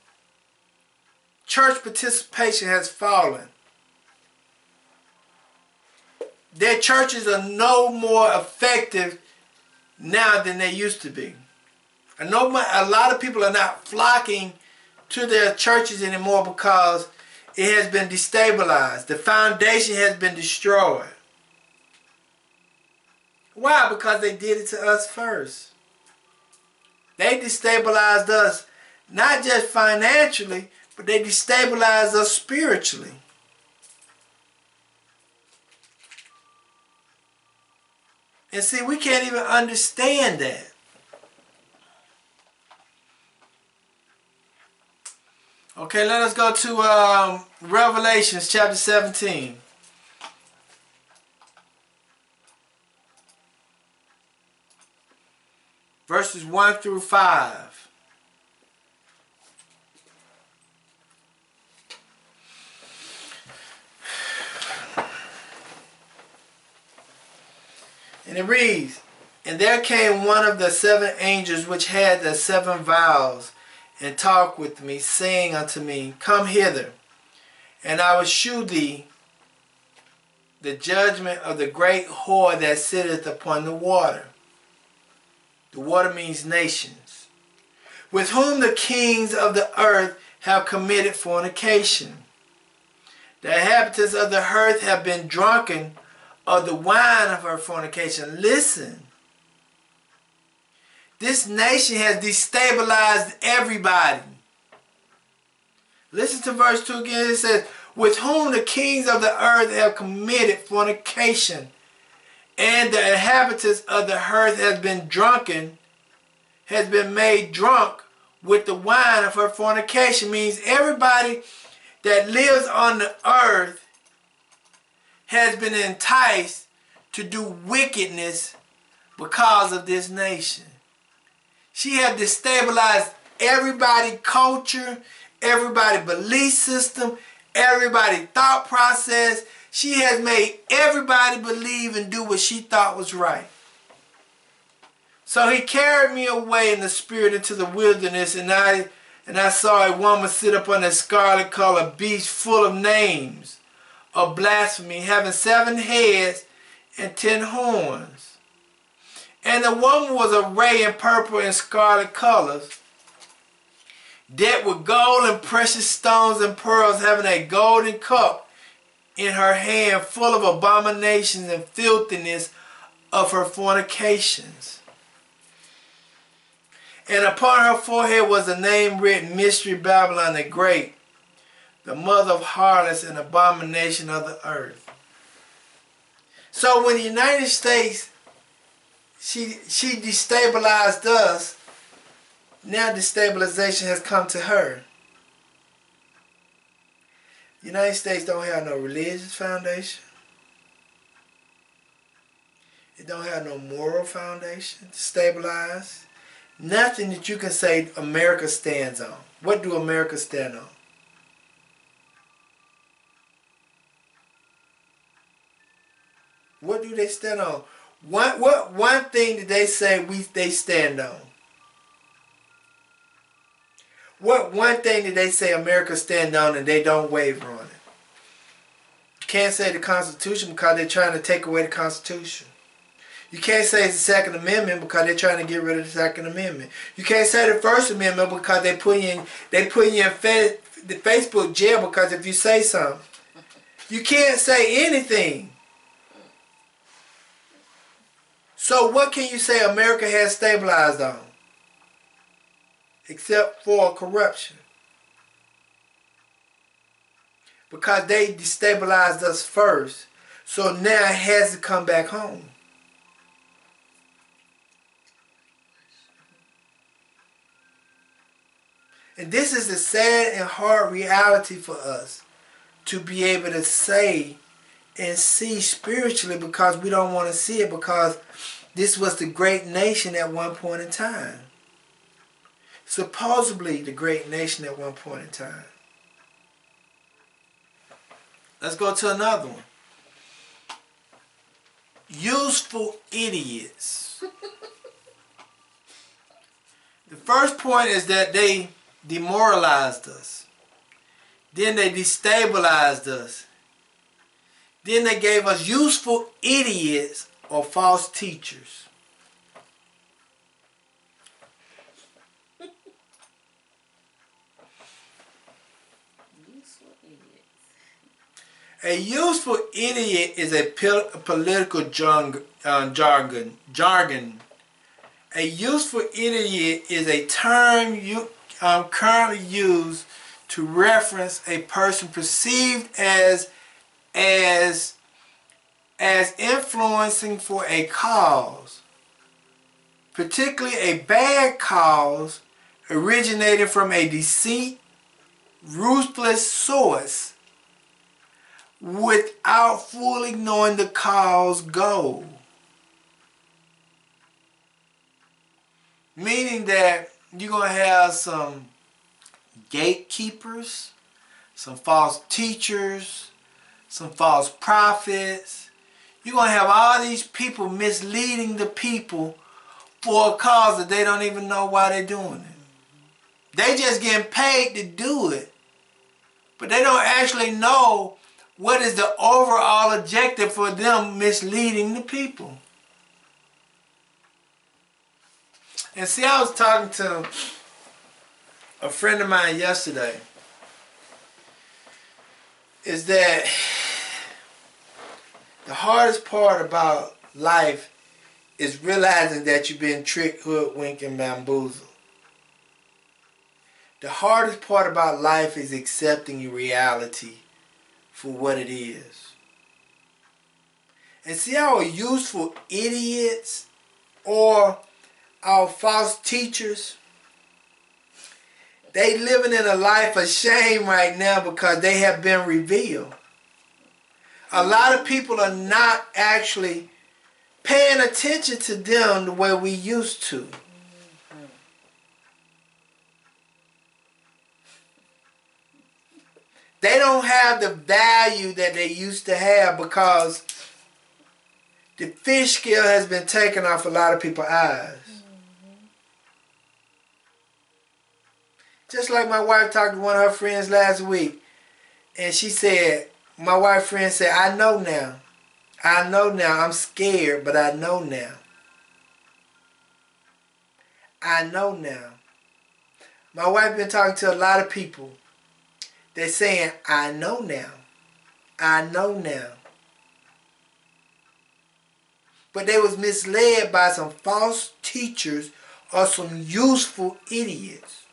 church participation has fallen. Their churches are no more effective now than they used to be. A lot of people are not flocking to their churches anymore because it has been destabilized. The foundation has been destroyed. Why? Because they did it to us first. They destabilized us not just financially, but they destabilized us spiritually. And see, we can't even understand that. Okay, let us go to Revelations chapter 17. Verses 1 through 5. And it reads, "And there came one of the 7 angels which had the 7 vials, and talked with me, saying unto me, Come hither, and I will shew thee the judgment of the great whore that sitteth upon the water." The water means nations. "With whom the kings of the earth have committed fornication. The inhabitants of the earth have been drunken of the wine of her fornication." Listen. This nation has destabilized everybody. Listen to verse 2 again. It says, "With whom the kings of the earth have committed fornication, and the inhabitants of the earth has been made drunk with the wine of her fornication." Means everybody that lives on the earth has been enticed to do wickedness because of this nation. She has destabilized everybody's culture, everybody's belief system, everybody's thought process. She has made everybody believe and do what she thought was right. "So he carried me away in the spirit into the wilderness, and I saw a woman sit upon a scarlet colored beast full of names of blasphemy, having 7 heads and 10 horns. And the woman was arrayed in purple and scarlet colors, decked with gold and precious stones and pearls, having a golden cup in her hand, full of abominations and filthiness of her fornications. And upon her forehead was a name written, Mystery Babylon the Great, the mother of harlots and abomination of the earth." So when the United States, she destabilized us, now destabilization has come to her. The United States don't have no religious foundation. It don't have no moral foundation to stabilize. Nothing that you can say America stands on. What do America stand on? What do they stand on? One thing that they say they stand on? What one thing that they say America stand on and they don't waver on it? You can't say the Constitution because they're trying to take away the Constitution. You can't say it's the Second Amendment because they're trying to get rid of the Second Amendment. You can't say the First Amendment because they put you in the Facebook jail because if you say something. You can't say anything. So what can you say America has stabilized on? Except for corruption. Because they destabilized us first. So now it has to come back home. And this is the sad and hard reality for us to be able to say and see spiritually, because we don't want to see it, because this was the great nation at one point in time. Supposedly the great nation at one point in time. Let's go to another one. Useful idiots. The first point is that they demoralized us. Then they destabilized us. Then they gave us useful idiots or false teachers. A useful idiot is a political jargon. A useful idiot is a term currently used to reference a person perceived as influencing for a cause, particularly a bad cause originating from a deceit, ruthless source, without fully knowing the cause goal. Meaning that you're going to have some gatekeepers, some false teachers, some false prophets. You're going to have all these people misleading the people for a cause that they don't even know why they're doing it. They just getting paid to do it. But they don't actually know what is the overall objective for them misleading the people. And see, I was talking to a friend of mine yesterday. Is that the hardest part about life is realizing that you've been tricked, hoodwinked, and bamboozled. The hardest part about life is accepting your reality for what it is. And see, our useful idiots or our false teachers, they living in a life of shame right now because they have been revealed. A lot of people are not actually paying attention to them the way we used to. They don't have the value that they used to have because the fish scale has been taken off a lot of people's eyes. Just like my wife talked to one of her friends last week, and she said, my wife friend said, I know now. I know now. I'm scared, but I know now. I know now. My wife been talking to a lot of people. They're saying, I know now. I know now. But they was misled by some false teachers or some useful idiots.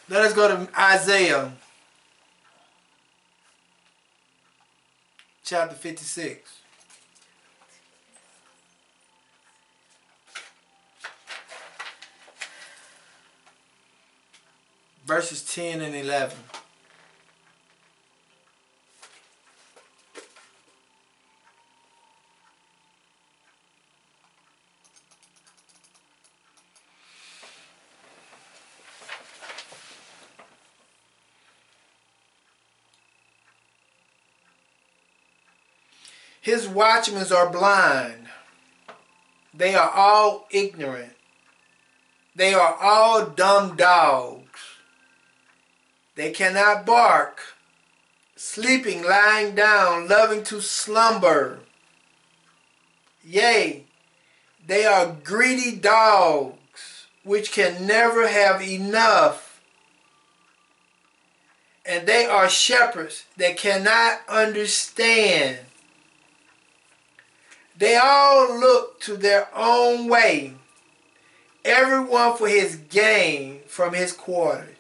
Let us go to Isaiah chapter 56. Verses 10 and 11. His watchmen are blind. They are all ignorant. They are all dumb dogs. They cannot bark, sleeping, lying down, loving to slumber. Yea, they are greedy dogs, which can never have enough. And they are shepherds that cannot understand. They all look to their own way, everyone for his gain from his quarter.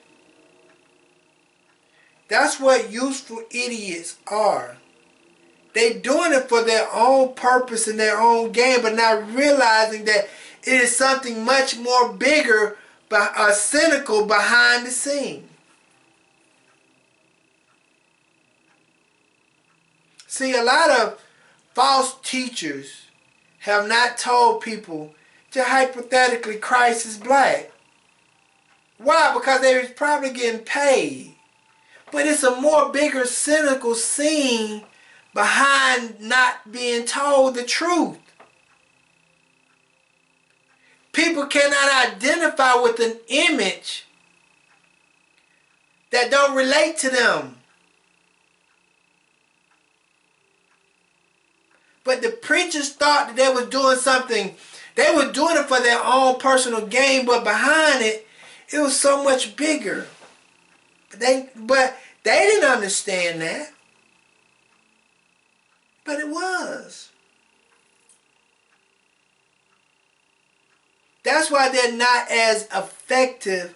That's what useful idiots are. They doing it for their own purpose and their own gain, but not realizing that it is something much more bigger, cynical behind the scene. See, a lot of false teachers have not told people that hypothetically Christ is black. Why? Because they was probably getting paid. But it's a more bigger cynical scene behind not being told the truth. People cannot identify with an image that don't relate to them. But the preachers thought that they were doing something. They were doing it for their own personal gain, but behind it, it was so much bigger. But they didn't understand that. But it was. That's why they're not as effective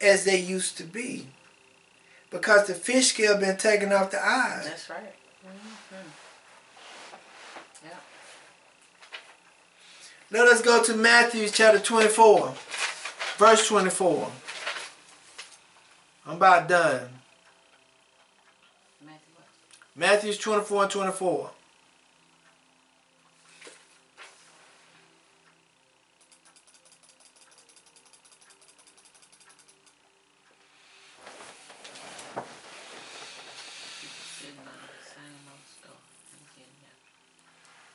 as they used to be. Because the fish scale been taken off the eyes. That's right. Mm-hmm. Yeah. Let us go to Matthew chapter 24, verse 24. I'm about done. Matthew 24 and 24.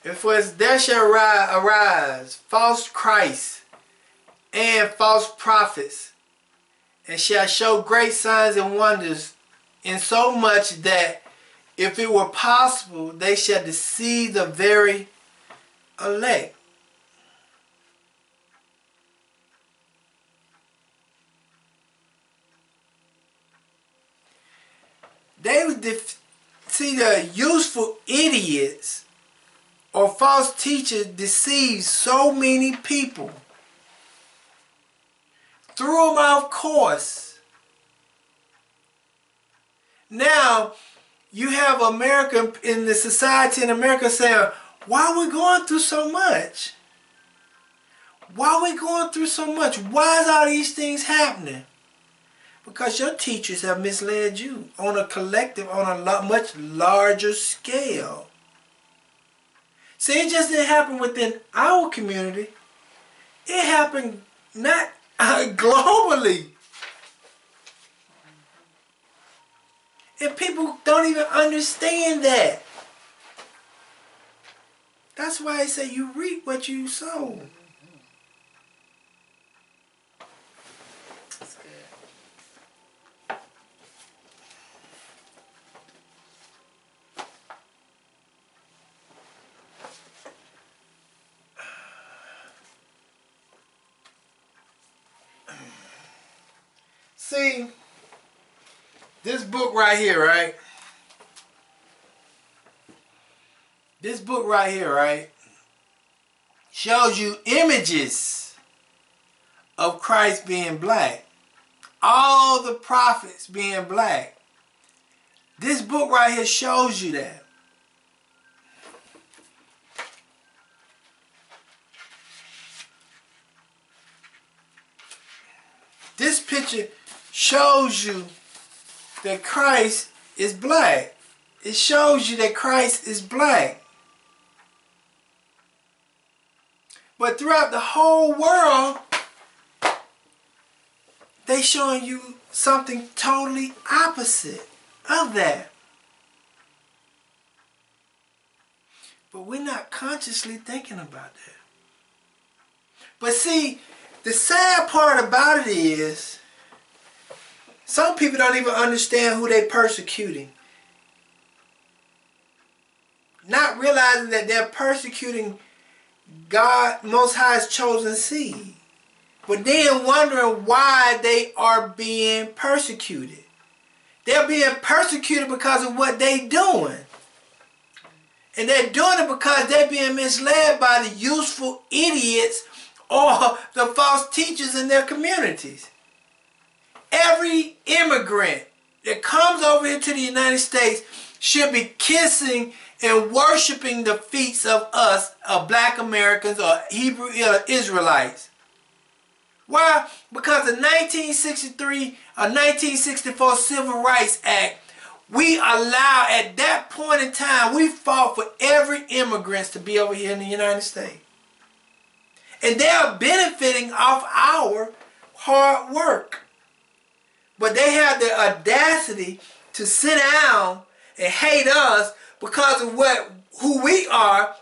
And for as there shall arise false Christs and false prophets, and shall show great signs and wonders, insomuch that if it were possible, they shall deceive the very elect. They would see the useful idiots or false teachers deceive so many people. Threw them off course. Now, you have America in the society in America saying, why are we going through so much? Why are we going through so much? Why is all these things happening? Because your teachers have misled you on a collective, on a much larger scale. See, it just didn't happen within our community. It happened not globally. And people don't even understand that. That's why I say you reap what you sow. That's good. See, this book right here, right? This book right here, right? Shows you images of Christ being black. All the prophets being black. This book right here shows you that. This picture shows you that Christ is black. It shows you that Christ is black. But throughout the whole world, they showing you something totally opposite of that. But we're not consciously thinking about that. But see, the sad part about it is, some people don't even understand who they're persecuting. Not realizing that they're persecuting God Most High's chosen seed. But then wondering why they are being persecuted. They're being persecuted because of what they're doing. And they're doing it because they're being misled by the useful idiots or the false teachers in their communities. Every immigrant that comes over here to the United States should be kissing and worshiping the feet of us, black Americans or Hebrew Israelites. Why? Because the 1963 or 1964 Civil Rights Act, we allow, at that point in time, we fought for every immigrant to be over here in the United States. And they are benefiting off our hard work. But they have the audacity to sit down and hate us because of who we are,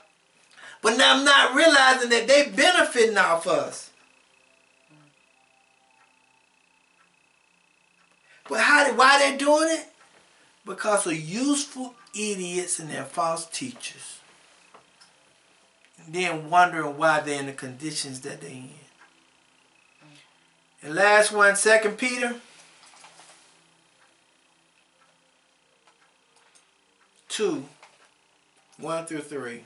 but I'm not realizing that they benefiting off us. But why they're doing it? Because of useful idiots and their false teachers. And then wondering why they're in the conditions that they're in. And last one, 2 Peter 2, 1 through 3.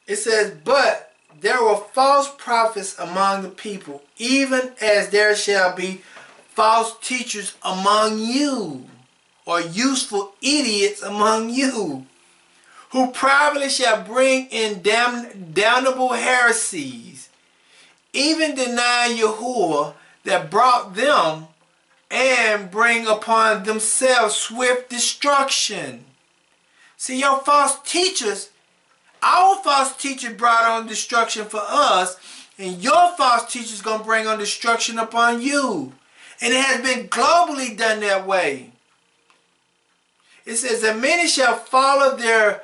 It says, but there were false prophets among the people, even as there shall be false teachers among you, or useful idiots among you, who privately shall bring in damnable heresies, even denying Yahuwah that brought them, and bring upon themselves swift destruction. See, your false teachers, our false teacher brought on destruction for us, and your false teacher is going to bring on destruction upon you. And it has been globally done that way. It says that many shall follow their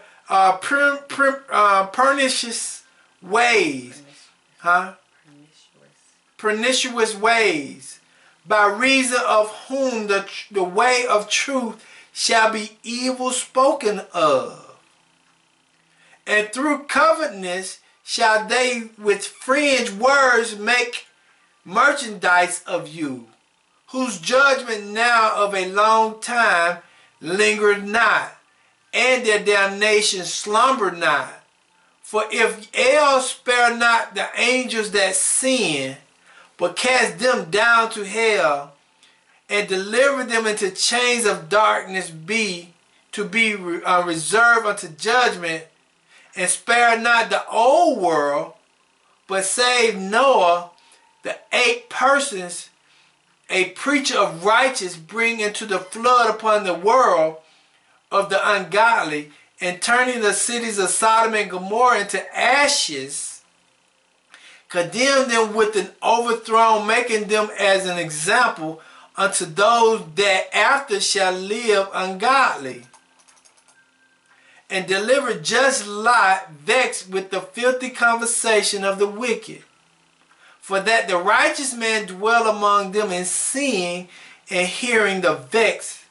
pernicious ways. Pernicious ways, by reason of whom the way of truth shall be evil spoken of. And through covetousness shall they with fringe words make merchandise of you, whose judgment now of a long time lingered not, and their damnation slumbered not. For if El spare not the angels that sin, but cast them down to hell, and deliver them into chains of darkness to be reserved unto judgment, and spare not the old world, but save Noah, the 8 persons a preacher of righteousness bring into the flood upon the world of the ungodly, and turning the cities of Sodom and Gomorrah into ashes, condemn them with an overthrow, making them as an example unto those that after shall live ungodly. And deliver just Lot, vexed with the filthy conversation of the wicked. For that the righteous man dwell among them in seeing and hearing the vex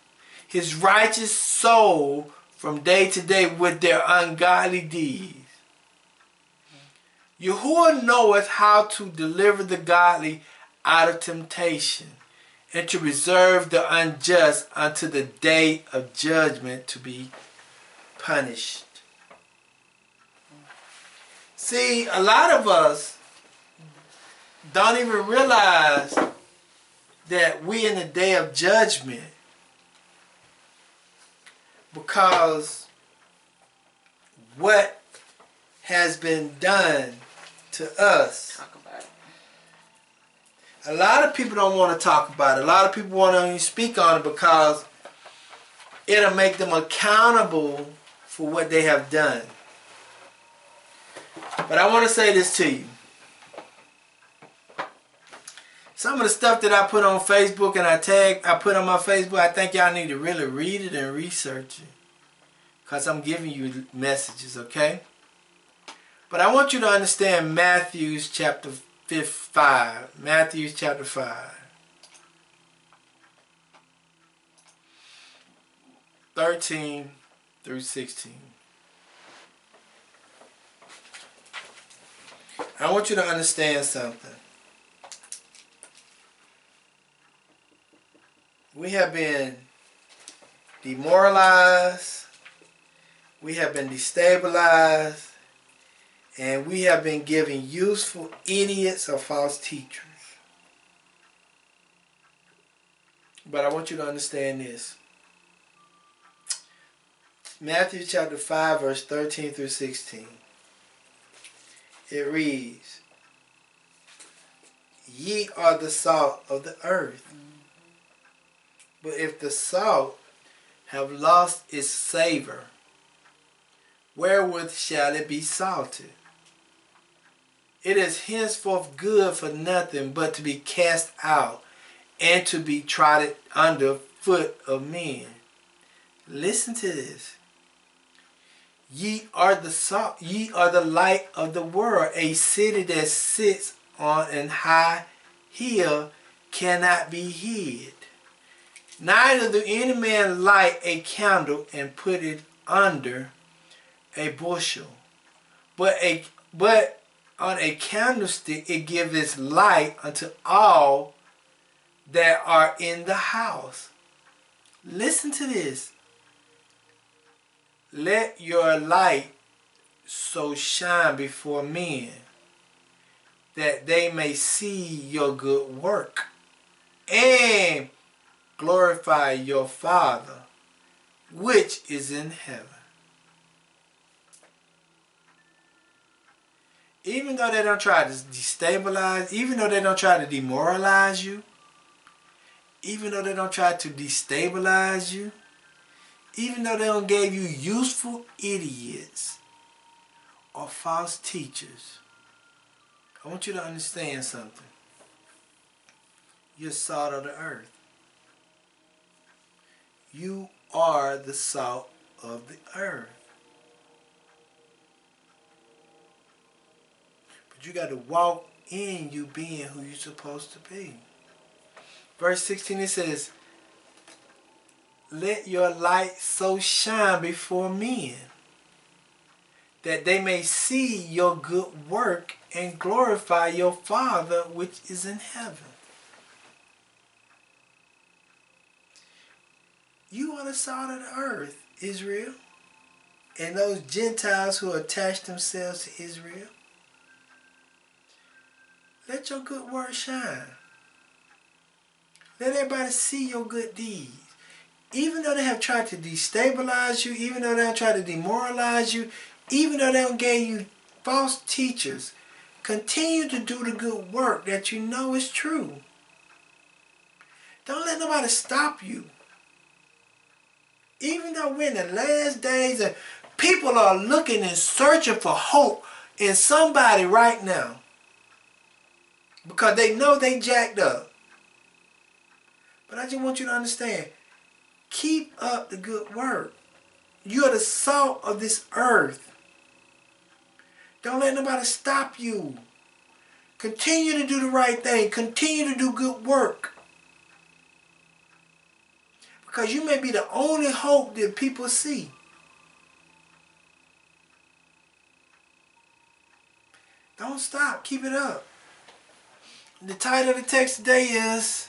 his righteous soul from day to day with their ungodly deeds. Yahuwah knoweth how to deliver the godly out of temptation, and to reserve the unjust unto the day of judgment to be punished. See, a lot of us don't even realize that we in the day of judgment, because what has been done to us. Talk about it. A lot of people don't want to talk about it. A lot of people want to only speak on it because it'll make them accountable for what they have done. But I want to say this to you. Some of the stuff that I put on Facebook and I put on my Facebook, I think y'all need to really read it and research it. Because I'm giving you messages, okay? But I want you to understand Matthew chapter 5. Matthew chapter 5. 13 through 16. I want you to understand something. We have been demoralized, we have been destabilized, and we have been given useful idiots or false teachers. But I want you to understand this. Matthew chapter 5 verse 13 through 16. It reads, "Ye are the salt of the earth. But if the salt have lost its savor, wherewith shall it be salted? It is henceforth good for nothing but to be cast out and to be trodden under foot of men." Listen to this. Ye are the salt, ye are the light of the world. A city that sits on an high hill cannot be hid. Neither do any man light a candle and put it under a bushel, but on a candlestick it giveth light unto all that are in the house. Listen to this. Let your light so shine before men, that they may see your good work and glorify your Father which is in heaven. Even though they don't try to destabilize, even though they don't try to demoralize you, even though they don't try to destabilize you, even though they don't give you useful idiots or false teachers, I want you to understand something. You're salt of the earth. You are the salt of the earth. But you got to walk in you being who you're supposed to be. Verse 16, it says, "Let your light so shine before men, that they may see your good work and glorify your Father which is in heaven." You are the salt of the earth, Israel. And those Gentiles who attach themselves to Israel. Let your good work shine. Let everybody see your good deeds. Even though they have tried to destabilize you, even though they have tried to demoralize you, even though they don't give you false teachers, continue to do the good work that you know is true. Don't let nobody stop you. Even though we're in the last days and people are looking and searching for hope in somebody right now, because they know they jacked up. But I just want you to understand, keep up the good work. You are the salt of this earth. Don't let nobody stop you. Continue to do the right thing. Continue to do good work. Because you may be the only hope that people see. Don't stop. Keep it up. The title of the text today is,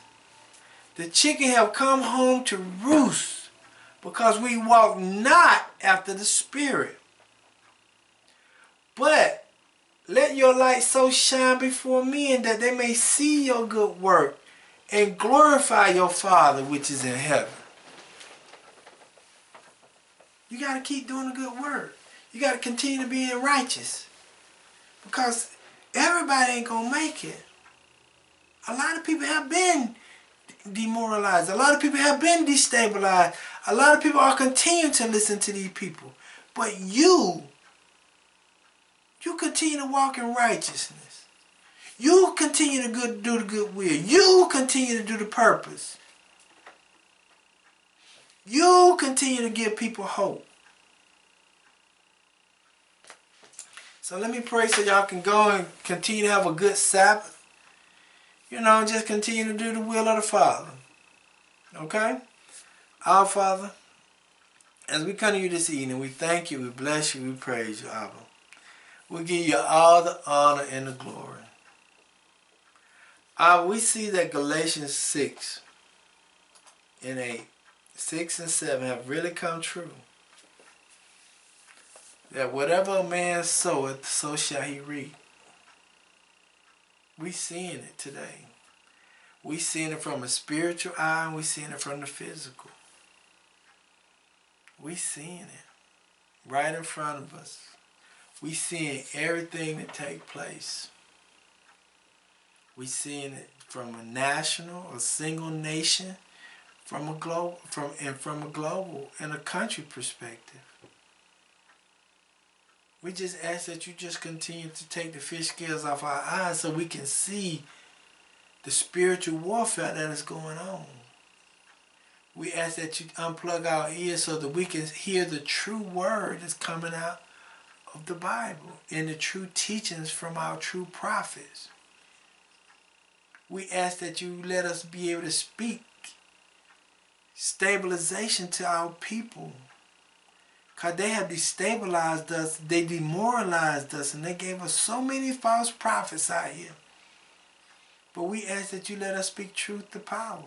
"The chicken have come home to roost, because we walk not after the Spirit. But let your light so shine before men that they may see your good work and glorify your Father which is in heaven." You got to keep doing the good work. You got to continue to be righteous. Because everybody ain't going to make it. A lot of people have been demoralized. A lot of people have been destabilized. A lot of people are continuing to listen to these people. But you continue to walk in righteousness. You continue continue to do the good will. You continue to do the purpose. You continue to give people hope. So let me pray so y'all can go and continue to have a good Sabbath. You know, just continue to do the will of the Father. Okay? Our Father, as we come to you this evening, we thank you, we bless you, we praise you, Abba. We give you all the honor and the glory. Abba, we see that Galatians 6 and 8, 6 and 7 have really come true. That whatever a man soweth, so shall he reap. We seeing it today. We seeing it from a spiritual eye and we seeing it from the physical. We seeing it right in front of us. We seeing everything that take place. We seeing it from a national, a single nation, from a global, from a global and a country perspective. We just ask that you just continue to take the fish scales off our eyes so we can see the spiritual warfare that is going on. We ask that you unplug our ears so that we can hear the true word that's coming out of the Bible and the true teachings from our true prophets. We ask that you let us be able to speak stabilization to our people. Because they have destabilized us, they demoralized us, and they gave us so many false prophets out here. But we ask that you let us speak truth to power.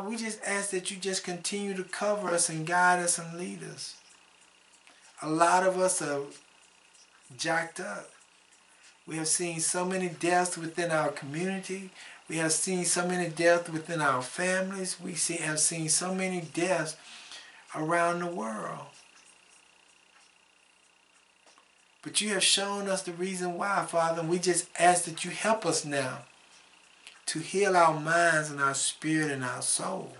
We just ask that you just continue to cover us and guide us and lead us. A lot of us are jacked up. We have seen so many deaths within our community. We have seen so many deaths within our families. We have seen so many deaths around the world. But you have shown us the reason why, Father, and we just ask that you help us now to heal our minds and our spirit and our soul.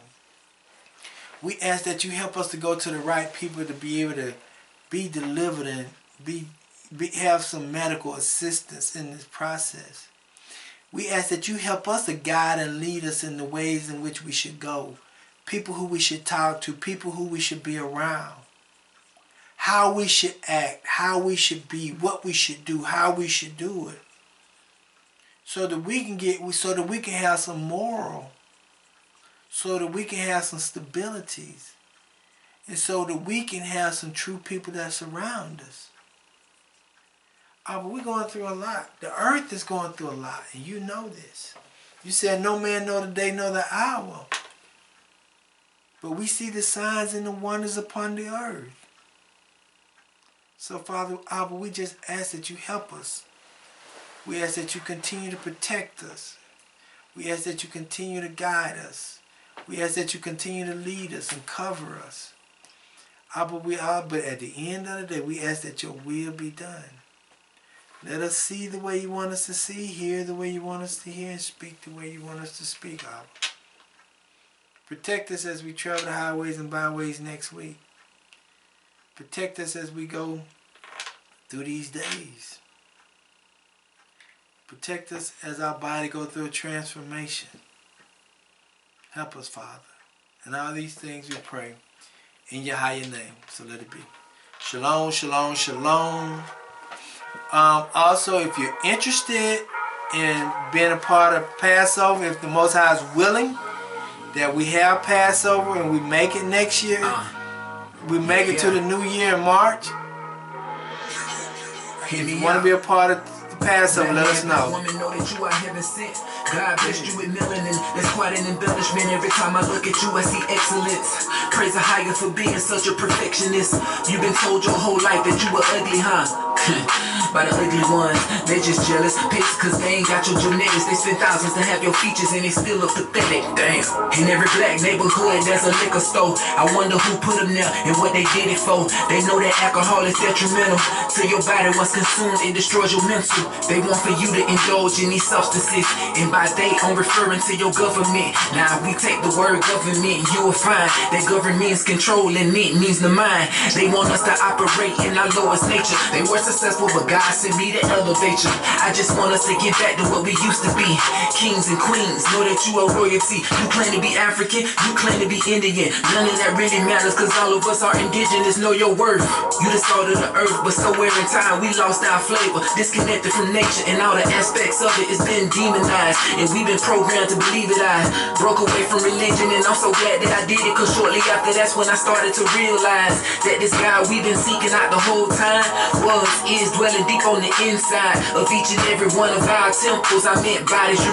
We ask that you help us to go to the right people to be able to be delivered and have some medical assistance in this process. We ask that you help us to guide and lead us in the ways in which we should go. People who we should talk to, people who we should be around. How we should act, how we should be, what we should do, how we should do it. So that we can have some moral. So that we can have some stabilities. And so that we can have some true people that surround us. But we're going through a lot. The earth is going through a lot, and you know this. You said no man know the day nor the hour. But we see the signs and the wonders upon the earth. So, Father, Abba, we just ask that you help us. We ask that you continue to protect us. We ask that you continue to guide us. We ask that you continue to lead us and cover us. Abba, but at the end of the day, we ask that your will be done. Let us see the way you want us to see, hear the way you want us to hear, and speak the way you want us to speak, Abba. Protect us as we travel the highways and byways next week. Protect us as we go through these days. Protect us as our body goes through a transformation. Help us, Father. And all these things we pray in your higher name. So let it be. Shalom, shalom, shalom. Also, if you're interested in being a part of Passover, if the Most High is willing that we have Passover and we make it next year, we make it to the new year in March. If you want to be a part of the Passover, let us know. God blessed you with melanin. That's quite an embellishment. Every time I look at you, I see excellence. Praise the higher for being such a perfectionist. You've been told your whole life that you were ugly, huh? By the ugly ones, they just jealous. Pics cause they ain't got your genetics. They spend thousands to have your features and they still look pathetic. Damn. In every black neighborhood there's a liquor store. I wonder who put them there and what they did it for. They know that alcohol is detrimental to your body. Once consumed, it destroys your mental. They want for you to indulge in these substances. And by they, I'm referring to your government. Now if we take the word government, you will find that government means control and it means the mind. They want us to operate in our lowest nature. They were successful, but God God sent me to elevate you. I just want us to get back to what we used to be. Kings and queens, know that you are royalty. You claim to be African, you claim to be Indian. None of that really matters, cause all of us are indigenous. Know your worth. You the salt of the earth, but somewhere in time we lost our flavor. Disconnected from nature and all the aspects of it. It's been demonized, and we've been programmed to believe it. I broke away from religion, and I'm so glad that I did it, cause shortly after that's when I started to realize that this God we've been seeking out the whole time is dwelling deep on the inside of each and every one of our temples. I meant bodies.